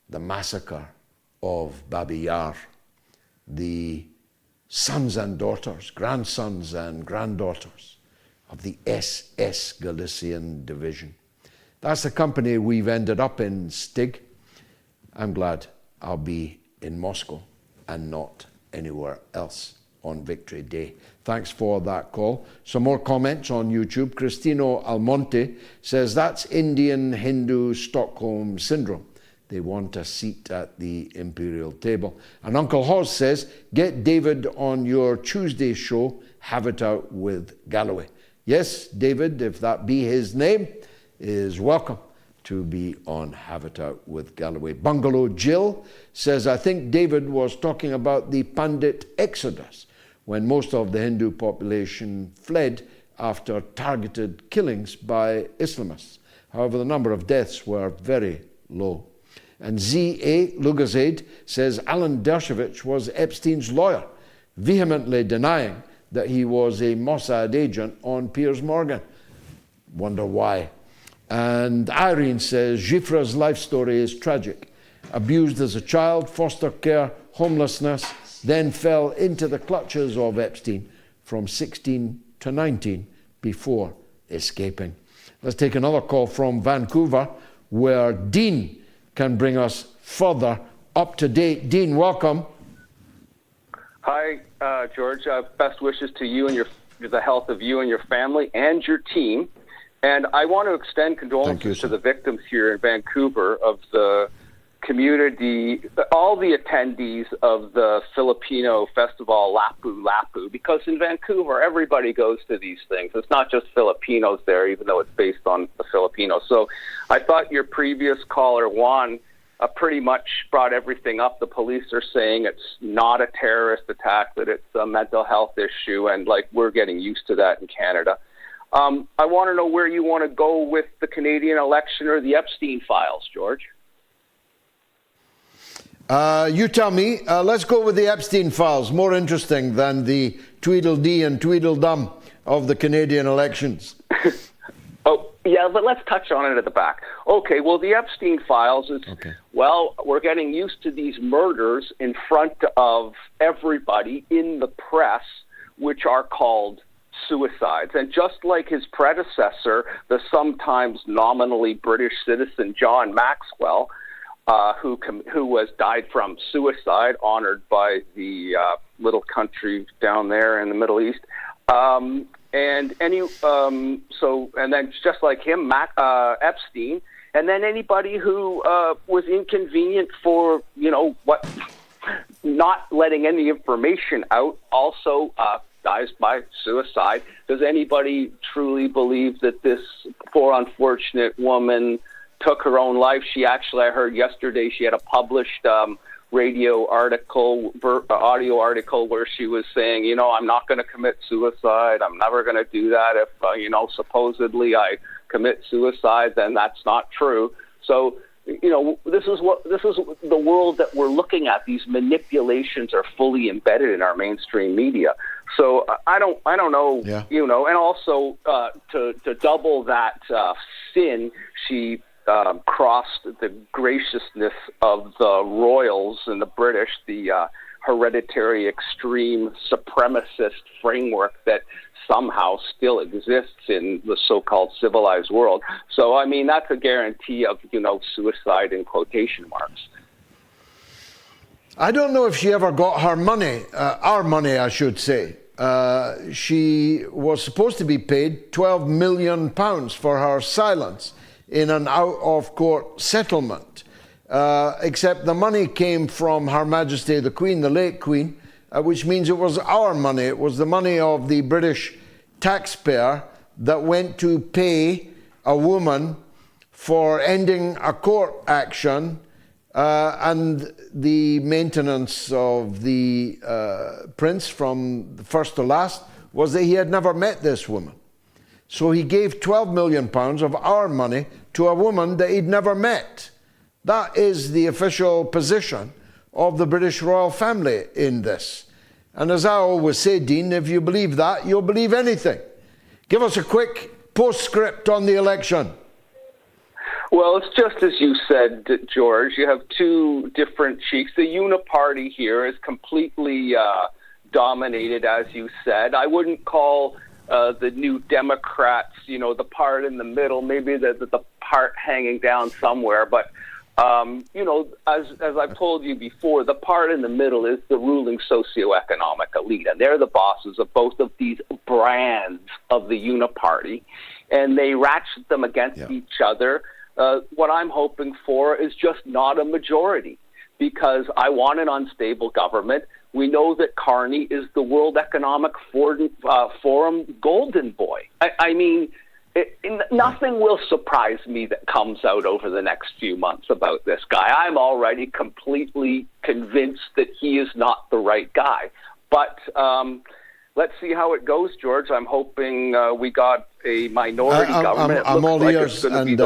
the massacre of Babi Yar, the sons and daughters, grandsons and granddaughters of the SS Galician Division. That's the company we've ended up in, Stig. I'm glad I'll be in Moscow and not anywhere else on Victory Day. Thanks for that call. Some more comments on YouTube. Cristino Almonte says that's Indian Hindu Stockholm Syndrome. They want a seat at the imperial table. And Uncle Hoss says, get David on your Tuesday show, have it out with Galloway. Yes, David, if that be his name, is welcome to be on Have It Out with Galloway. Bungalow Jill says, I think David was talking about the Pandit Exodus, when most of the Hindu population fled after targeted killings by Islamists. However, the number of deaths were very low. And Z.A. Lugazaid says Alan Dershowitz was Epstein's lawyer, vehemently denying that he was a Mossad agent on Piers Morgan. Wonder why. And Irene says giuffre's life story is tragic. Abused as a child, foster care, homelessness, then fell into the clutches of Epstein from 16 to 19 before escaping. Let's take another call from Vancouver, where Dean can bring us further up to date. Dean, welcome. Hi, George. Best wishes to you and the health of you and your family and your team. And I want to extend condolences to the victims here in Vancouver of the community, all the attendees of the Filipino festival Lapu Lapu, because in Vancouver, everybody goes to these things. It's not just Filipinos there, even though it's based on the Filipinos. So I thought your previous caller, Juan, pretty much brought everything up. The police are saying it's not a terrorist attack, that it's a mental health issue, and we're getting used to that in Canada. I want to know where you want to go with the Canadian election or the Epstein files, George. You tell me. Let's go with the Epstein files. More interesting than the Tweedledee and Tweedledum of the Canadian elections. Oh, yeah, but let's touch on it at the back. Okay, well, the Epstein files is, well, we're getting used to these murders in front of everybody in the press, which are called suicides. And just like his predecessor, the sometimes nominally British citizen John Maxwell, who died from suicide, honored by the little country down there in the Middle East. And then just like him, Epstein, and then anybody who was inconvenient for, not letting any information out also dies by suicide. Does anybody truly believe that this poor unfortunate woman took her own life? She actually, I heard yesterday, she had a published audio article where she was saying, I'm not going to commit suicide. I'm never going to do that. If, supposedly I commit suicide, then that's not true. So, this is the world that we're looking at. These manipulations are fully embedded in our mainstream media. So I don't know, and also to double that sin, she crossed the graciousness of the royals and the British, the hereditary extreme supremacist framework that somehow still exists in the so-called civilized world. So, I mean, that's a guarantee of, suicide in quotation marks. I don't know if she ever got her money, our money, I should say. She was supposed to be paid £12 million for her silence in an out-of-court settlement, except the money came from Her Majesty the Queen, the late Queen, which means it was our money. It was the money of the British taxpayer that went to pay a woman for ending a court action and the maintenance of the prince from first to last was that he had never met this woman. So he gave £12 million of our money to a woman that he'd never met. That is the official position of the British royal family in this. And as I always say, Dean, if you believe that, you'll believe anything. Give us a quick postscript on the election. Well, it's just as you said, George. You have two different cheeks. The uniparty here is completely dominated, as you said. I wouldn't call the New Democrats, the part in the middle, maybe the part hanging down somewhere. But, as I've told you before, the part in the middle is the ruling socioeconomic elite. And they're the bosses of both of these brands of the uniparty. And they ratchet them against each other. What I'm hoping for is just not a majority, because I want an unstable government. We know that Carney is the World Economic Forum golden boy. I mean, nothing will surprise me that comes out over the next few months about this guy. I'm already completely convinced that he is not the right guy. But let's see how it goes, George. I'm hoping we got a minority government. I'm all like ears, and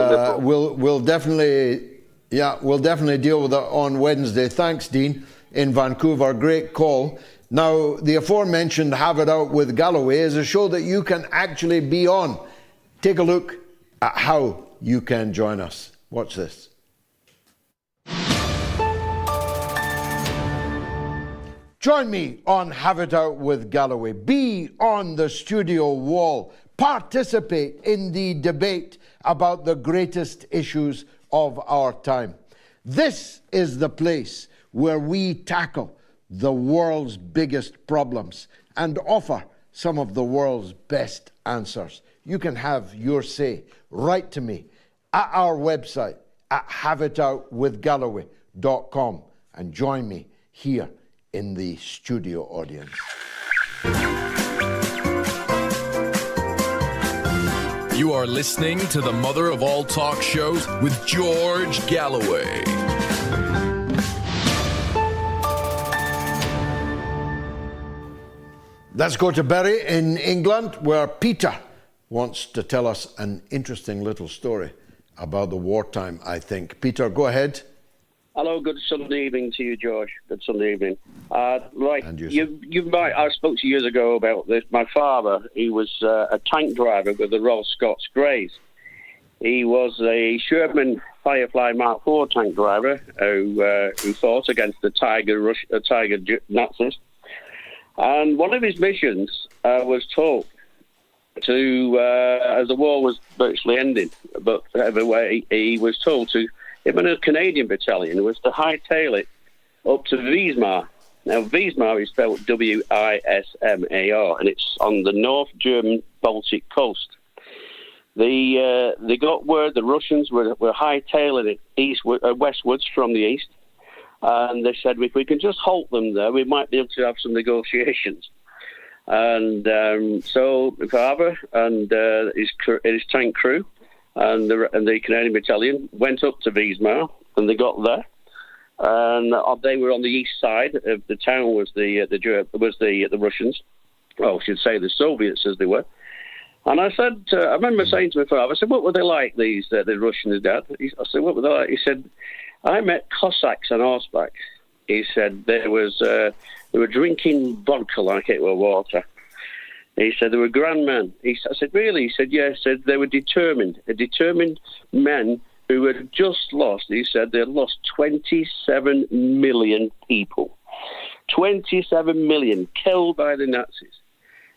we'll definitely deal with it on Wednesday. Thanks, Dean, in Vancouver. Great call. Now, the aforementioned Have It Out with Galloway is a show that you can actually be on. Take a look at how you can join us. Watch this. Join me on Have It Out with Galloway. Be on the studio wall. Participate in the debate about the greatest issues of our time. This is the place where we tackle the world's biggest problems and offer some of the world's best answers. You can have your say. Write to me at our website at haveitoutwithgalloway.com and join me here in the studio audience. You are listening to the mother of all talk shows with George Galloway. Let's go to Bury in England, where Peter wants to tell us an interesting little story about the wartime, I think. Peter, go ahead. Hello, good Sunday evening to you, George. Good Sunday evening. Right, you might. I spoke to you years ago about this. My father, he was a tank driver with the Royal Scots Greys. He was a Sherman Firefly Mark IV tank driver who fought against the Tiger Nazis. And one of his missions was told to, as the war was virtually ending, but anyway, he was told to, him and a Canadian battalion, was to hightail it up to Wismar. Now, Wismar is spelled Wismar, and it's on the North German Baltic coast. They got word the Russians were hightailing it westwards from the east, and they said, if we can just halt them there, we might be able to have some negotiations. And so my father and his tank crew and the Canadian battalion went up to Wismar, and they got there. And they were on the east side of the town. Was the Russians? Well, I should say the Soviets, as they were. And I said, I remember saying to my father, I said, what were they like, these the Russians, Dad? I said, what were they like? He said, I met Cossacks on horseback. He said they were drinking vodka like it were water. He said they were grand men. I said, really? He said, yeah. He said they were determined men who had just lost. He said they had lost 27 million people. 27 million killed by the Nazis.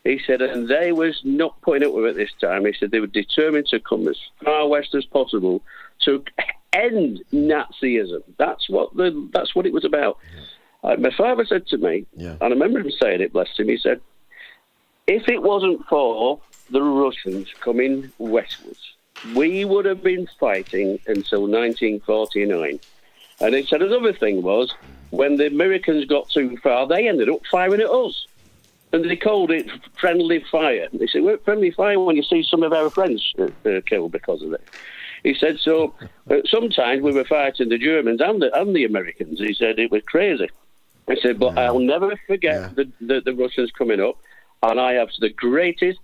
He said, and they was not putting up with it this time. He said they were determined to come as far west as possible to end Nazism. That's what it was about. My father said to me, and I remember him saying it, bless him, he said, if it wasn't for the Russians coming westwards, we would have been fighting until 1949. And he said another thing was, when the Americans got too far, they ended up firing at us. and they called it friendly fire. They said, well, friendly fire when you see some of our friends killed because of it. He said, so sometimes we were fighting the Germans and the Americans. He said it was crazy. He said, but I'll never forget the Russians coming up, and I have the greatest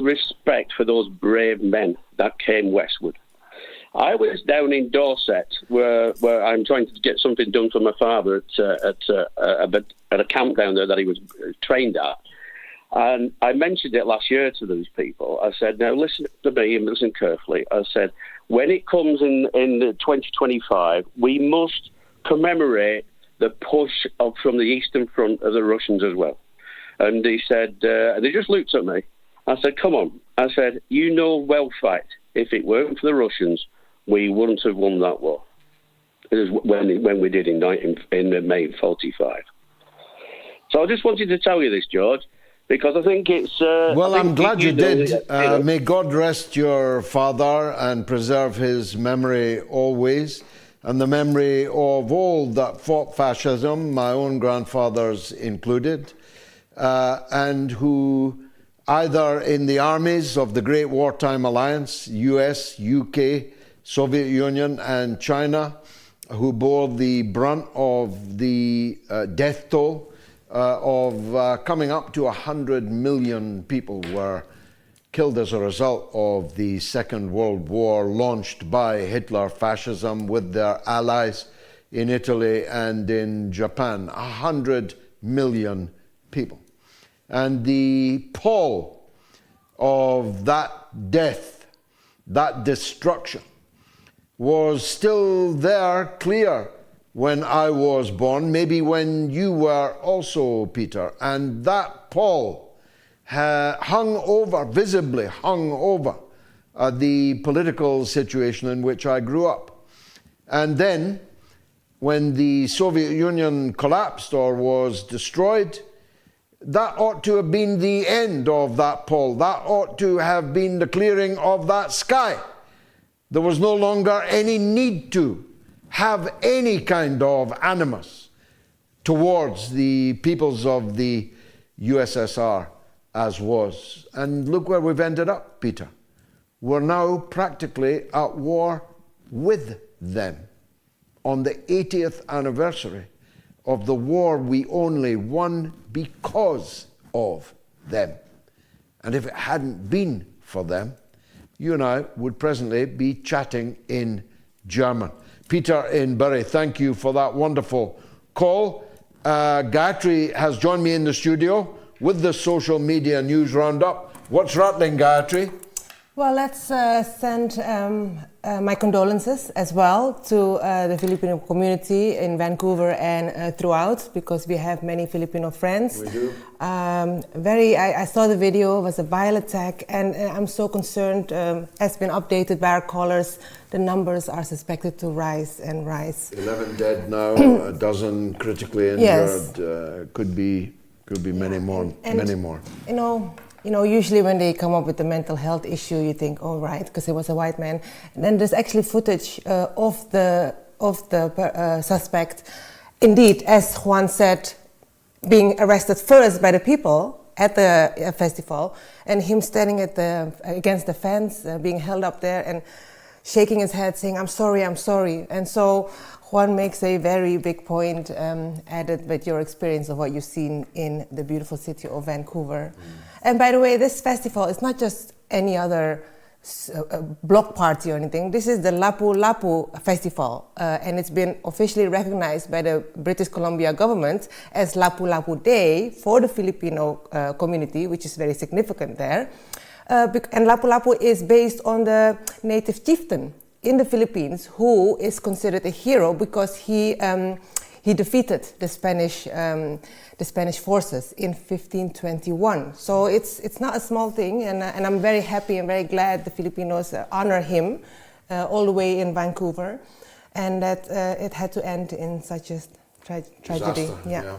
respect for those brave men that came westward. I was down in Dorset, where I'm trying to get something done for my father at a camp down there that he was trained at. And I mentioned it last year to those people. I said, now listen to me and listen carefully. I said, when it comes in 2025, we must commemorate the push from the Eastern Front of the Russians as well. And he said, they just looked at me. I said, come on. I said, you know well, fight. If it weren't for the Russians, we wouldn't have won that war. It was when we did in May 45. So I just wanted to tell you this, George, because I think it's... well, I'm glad you did. May God rest your father and preserve his memory always, and the memory of all that fought fascism, my own grandfathers included, and who either in the armies of the Great Wartime Alliance, US, UK, Soviet Union and China, who bore the brunt of the death toll of coming up to 100 million people were killed as a result of the Second World War launched by Hitler fascism with their allies in Italy and in Japan. 100 million people. And the pall of that death, that destruction, was still there, clear, when I was born, maybe when you were also, Peter. And that pall visibly hung over the political situation in which I grew up. And then, when the Soviet Union collapsed or was destroyed, that ought to have been the end of that pall. That ought to have been the clearing of that sky. There was no longer any need to have any kind of animus towards the peoples of the USSR as was. And look where we've ended up, Peter. We're now practically at war with them on the 80th anniversary of the war we only won because of them. And if it hadn't been for them, you and I would presently be chatting in German. Peter in Bury, thank you for that wonderful call. Gayatri has joined me in the studio with the social media news roundup. What's rattling, Gayatri? Well, let's send my condolences as well to the Filipino community in Vancouver and throughout, because we have many Filipino friends. We do. I saw the video, it was a violent attack, and I'm so concerned. Has been updated by our callers. The numbers are suspected to rise and rise. 11 dead now, a dozen critically injured. Yes. Could be many more. Many more. You know, usually when they come up with a mental health issue, you think, oh, right, because it was a white man. And then there's actually footage of the suspect, indeed, as Juan said, being arrested first by the people at the festival, and him standing against the fence, being held up there and shaking his head, saying, I'm sorry, I'm sorry. And so Juan makes a very big point, added with your experience of what you've seen in the beautiful city of Vancouver. And by the way, this festival is not just any other block party or anything. This is the Lapu Lapu Festival, and it's been officially recognized by the British Columbia government as Lapu Lapu Day for the Filipino community, which is very significant there. And Lapu Lapu is based on the native chieftain in the Philippines, who is considered a hero because he defeated the Spanish forces in 1521. So it's not a small thing, and I'm very happy and very glad the Filipinos honor him all the way in Vancouver, and that it had to end in such a tragedy. Disaster, yeah.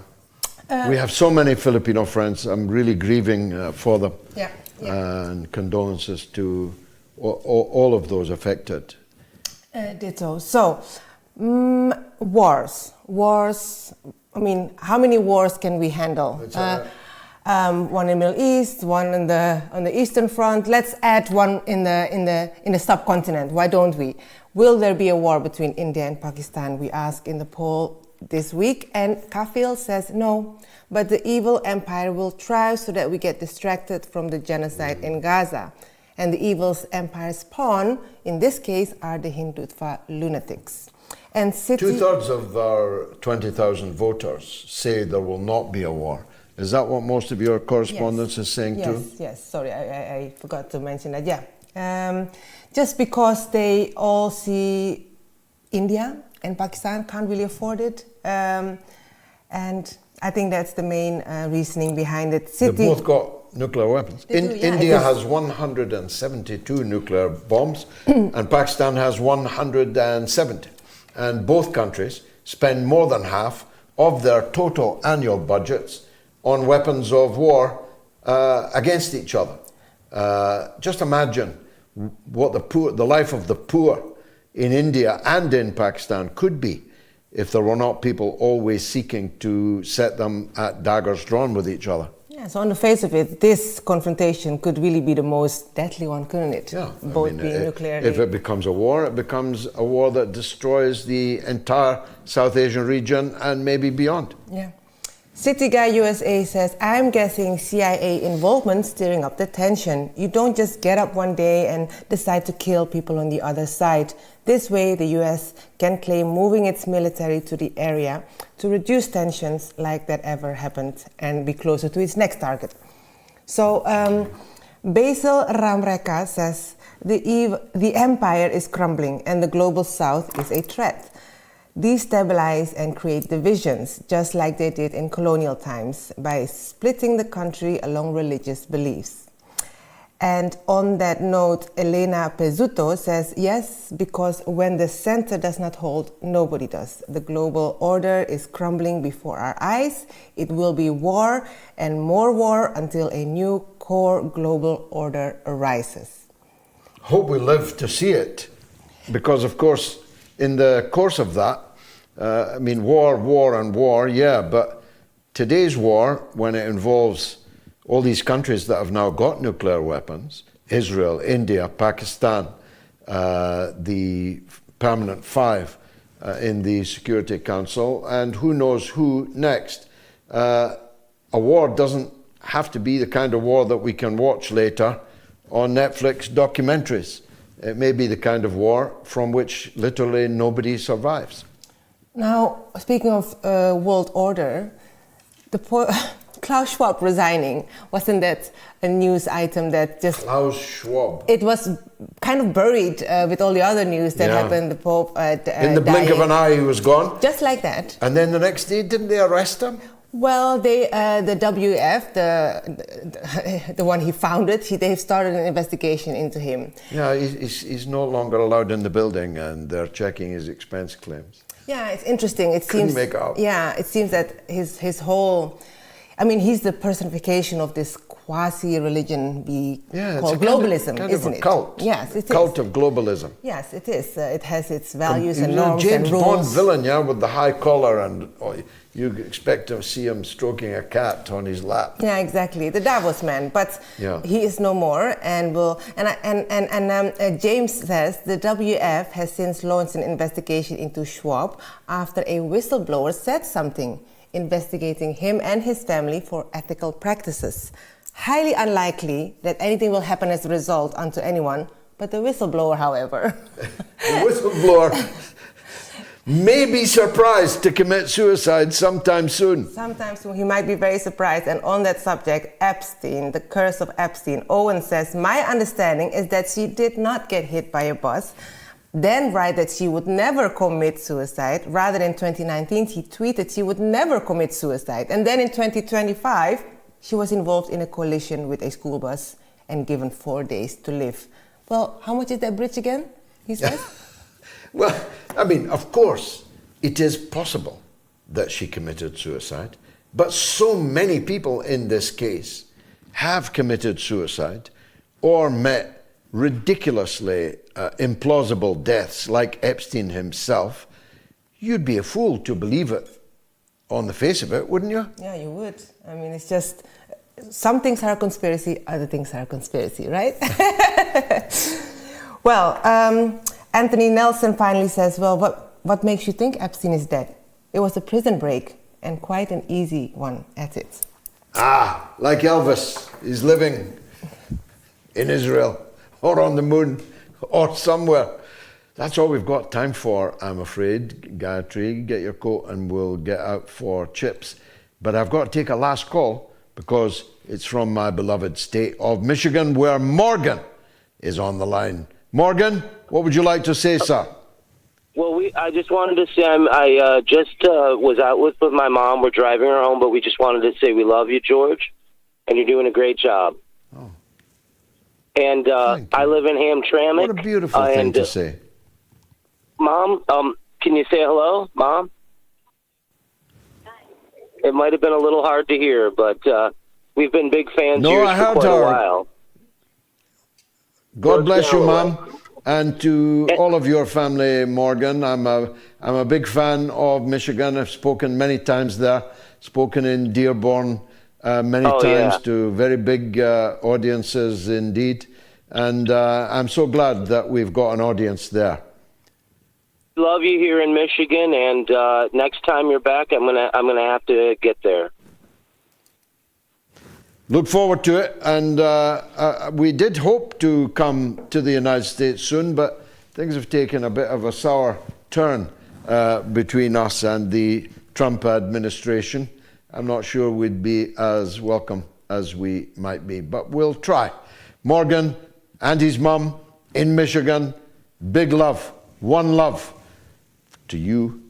We have so many Filipino friends. I'm really grieving for them. Yeah. And condolences to all of those affected. Ditto. So, wars. I mean, how many wars can we handle? one in the Middle East, one on the Eastern Front. Let's add one in the subcontinent. Why don't we? Will there be a war between India and Pakistan? We ask in the poll this week, and Kafil says no. But the evil empire will thrive so that we get distracted from the genocide in Gaza. And the evil empire's pawn, in this case, are the Hindutva lunatics. And 2/3 of our 20,000 voters say there will not be a war. Is that what most of your correspondence is saying too? Yes, sorry, I forgot to mention that, yeah. Just because they all see India and Pakistan can't really afford it. And I think that's the main reasoning behind it. They both got nuclear weapons. India has 172 nuclear bombs and Pakistan has 170. And both countries spend more than half of their total annual budgets on weapons of war against each other. Just imagine what the life of the poor in India and in Pakistan could be if there were not people always seeking to set them at daggers drawn with each other. Yeah, so on the face of it, this confrontation could really be the most deadly one, couldn't it? Yeah. Both being nuclear. If it becomes a war, it becomes a war that destroys the entire South Asian region and maybe beyond. Yeah. City Guy USA says, I'm guessing CIA involvement stirring up the tension. You don't just get up one day and decide to kill people on the other side. This way, the US can claim moving its military to the area to reduce tensions like that ever happened and be closer to its next target. So, Basil Ramreka says, the empire is crumbling and the global south is a threat. Destabilize and create divisions, just like they did in colonial times, by splitting the country along religious beliefs. And on that note, Elena Pezzuto says, yes, because when the center does not hold, nobody does. The global order is crumbling before our eyes. It will be war and more war until a new core global order arises. Hope we live to see it, because of course, in the course of that, war, yeah, but today's war, when it involves all these countries that have now got nuclear weapons, Israel, India, Pakistan, the permanent five in the Security Council, and who knows who next. A war doesn't have to be the kind of war that we can watch later on Netflix documentaries. It may be the kind of war from which literally nobody survives. Now, speaking of world order, Klaus Schwab resigning, wasn't that a news item that just... Klaus Schwab. It was kind of buried with all the other news that happened. The Pope in the blink of an eye, he was gone. Just like that. And then the next day, didn't they arrest him? Well, the WF, the one he founded, they've started an investigation into him. Yeah, he's no longer allowed in the building, and they're checking his expense claims. Yeah, it's interesting. It Couldn't seems. make out. Yeah, it seems that his whole, he's the personification of this quasi-religion called globalism, kind isn't of a it? cult. Yes, it is. Cult of globalism. Yes, it is. It has its values and norms James and rules. Bond villain, yeah, with the high collar, and you expect to see him stroking a cat on his lap. Yeah, exactly. The Davos man, but he is no more, and James says the WF has since launched an investigation into Schwab after a whistleblower said something, investigating him and his family for ethical practices. Highly unlikely that anything will happen as a result unto anyone, but the whistleblower, however. The whistleblower may be surprised to commit suicide sometime soon. Sometime soon, he might be very surprised. And on that subject, Epstein, the curse of Epstein, Owen says, my understanding is that she did not get hit by a bus, then write that she would never commit suicide. Rather, in 2019, he tweeted she would never commit suicide. And then in 2025, she was involved in a collision with a school bus and given 4 days to live. Well, how much is that bridge again, he says? Well, of course, it is possible that she committed suicide, but so many people in this case have committed suicide or met ridiculously implausible deaths like Epstein himself. You'd be a fool to believe it on the face of it, wouldn't you? Yeah, you would. It's just some things are a conspiracy, other things are a conspiracy, right? Well, Anthony Nelson finally says, well, what makes you think Epstein is dead? It was a prison break, and quite an easy one at it. Ah, like Elvis, he's living in Israel or on the moon or somewhere. That's all we've got time for, I'm afraid. Gayatri, get your coat and we'll get out for chips. But I've got to take a last call because it's from my beloved state of Michigan, where Morgan is on the line. Morgan, what would you like to say, sir? Well, I just wanted to say I just was out with my mom. We're driving her home, but we just wanted to say we love you, George, and you're doing a great job. Oh. And I live in Hamtramck. What a beautiful thing to say. Mom, can you say hello, Mom? It might have been a little hard to hear, but we've been big fans of yours for quite a while. God bless you, Mom. And to all of your family, Morgan, I'm a big fan of Michigan. I've spoken many times there, spoken in Dearborn many times to very big audiences indeed. And I'm so glad that we've got an audience there. Love you here in Michigan, and next time you're back, I'm gonna have to get there. Look forward to it, and we did hope to come to the United States soon, but things have taken a bit of a sour turn between us and the Trump administration. I'm not sure we'd be as welcome as we might be, but we'll try. Morgan and his mum in Michigan, big love, one love to you,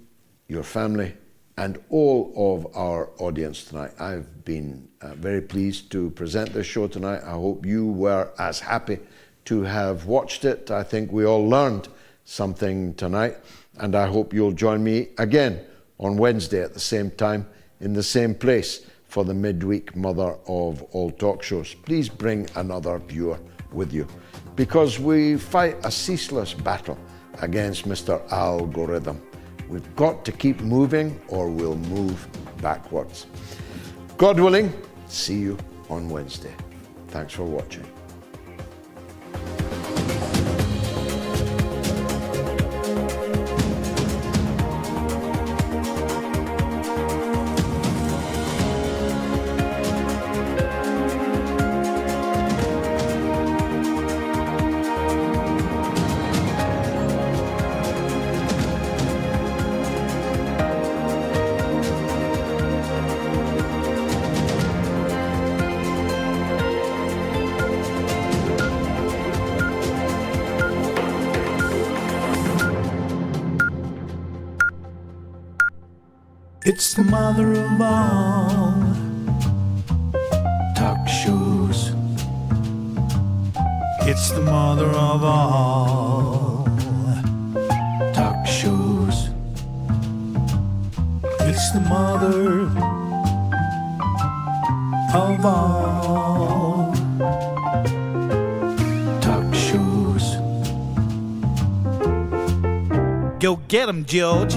your family, and all of our audience tonight. I've been very pleased to present this show tonight. I hope you were as happy to have watched it. I think we all learned something tonight, and I hope you'll join me again on Wednesday at the same time in the same place for the midweek mother of all talk shows. Please bring another viewer with you, because we fight a ceaseless battle against Mr. Algorithm. We've got to keep moving or we'll move backwards. God willing, see you on Wednesday. Thanks for watching. It's the mother of all talk shows. It's the mother of all talk shows. It's the mother of all talk shows. Go get 'em, George.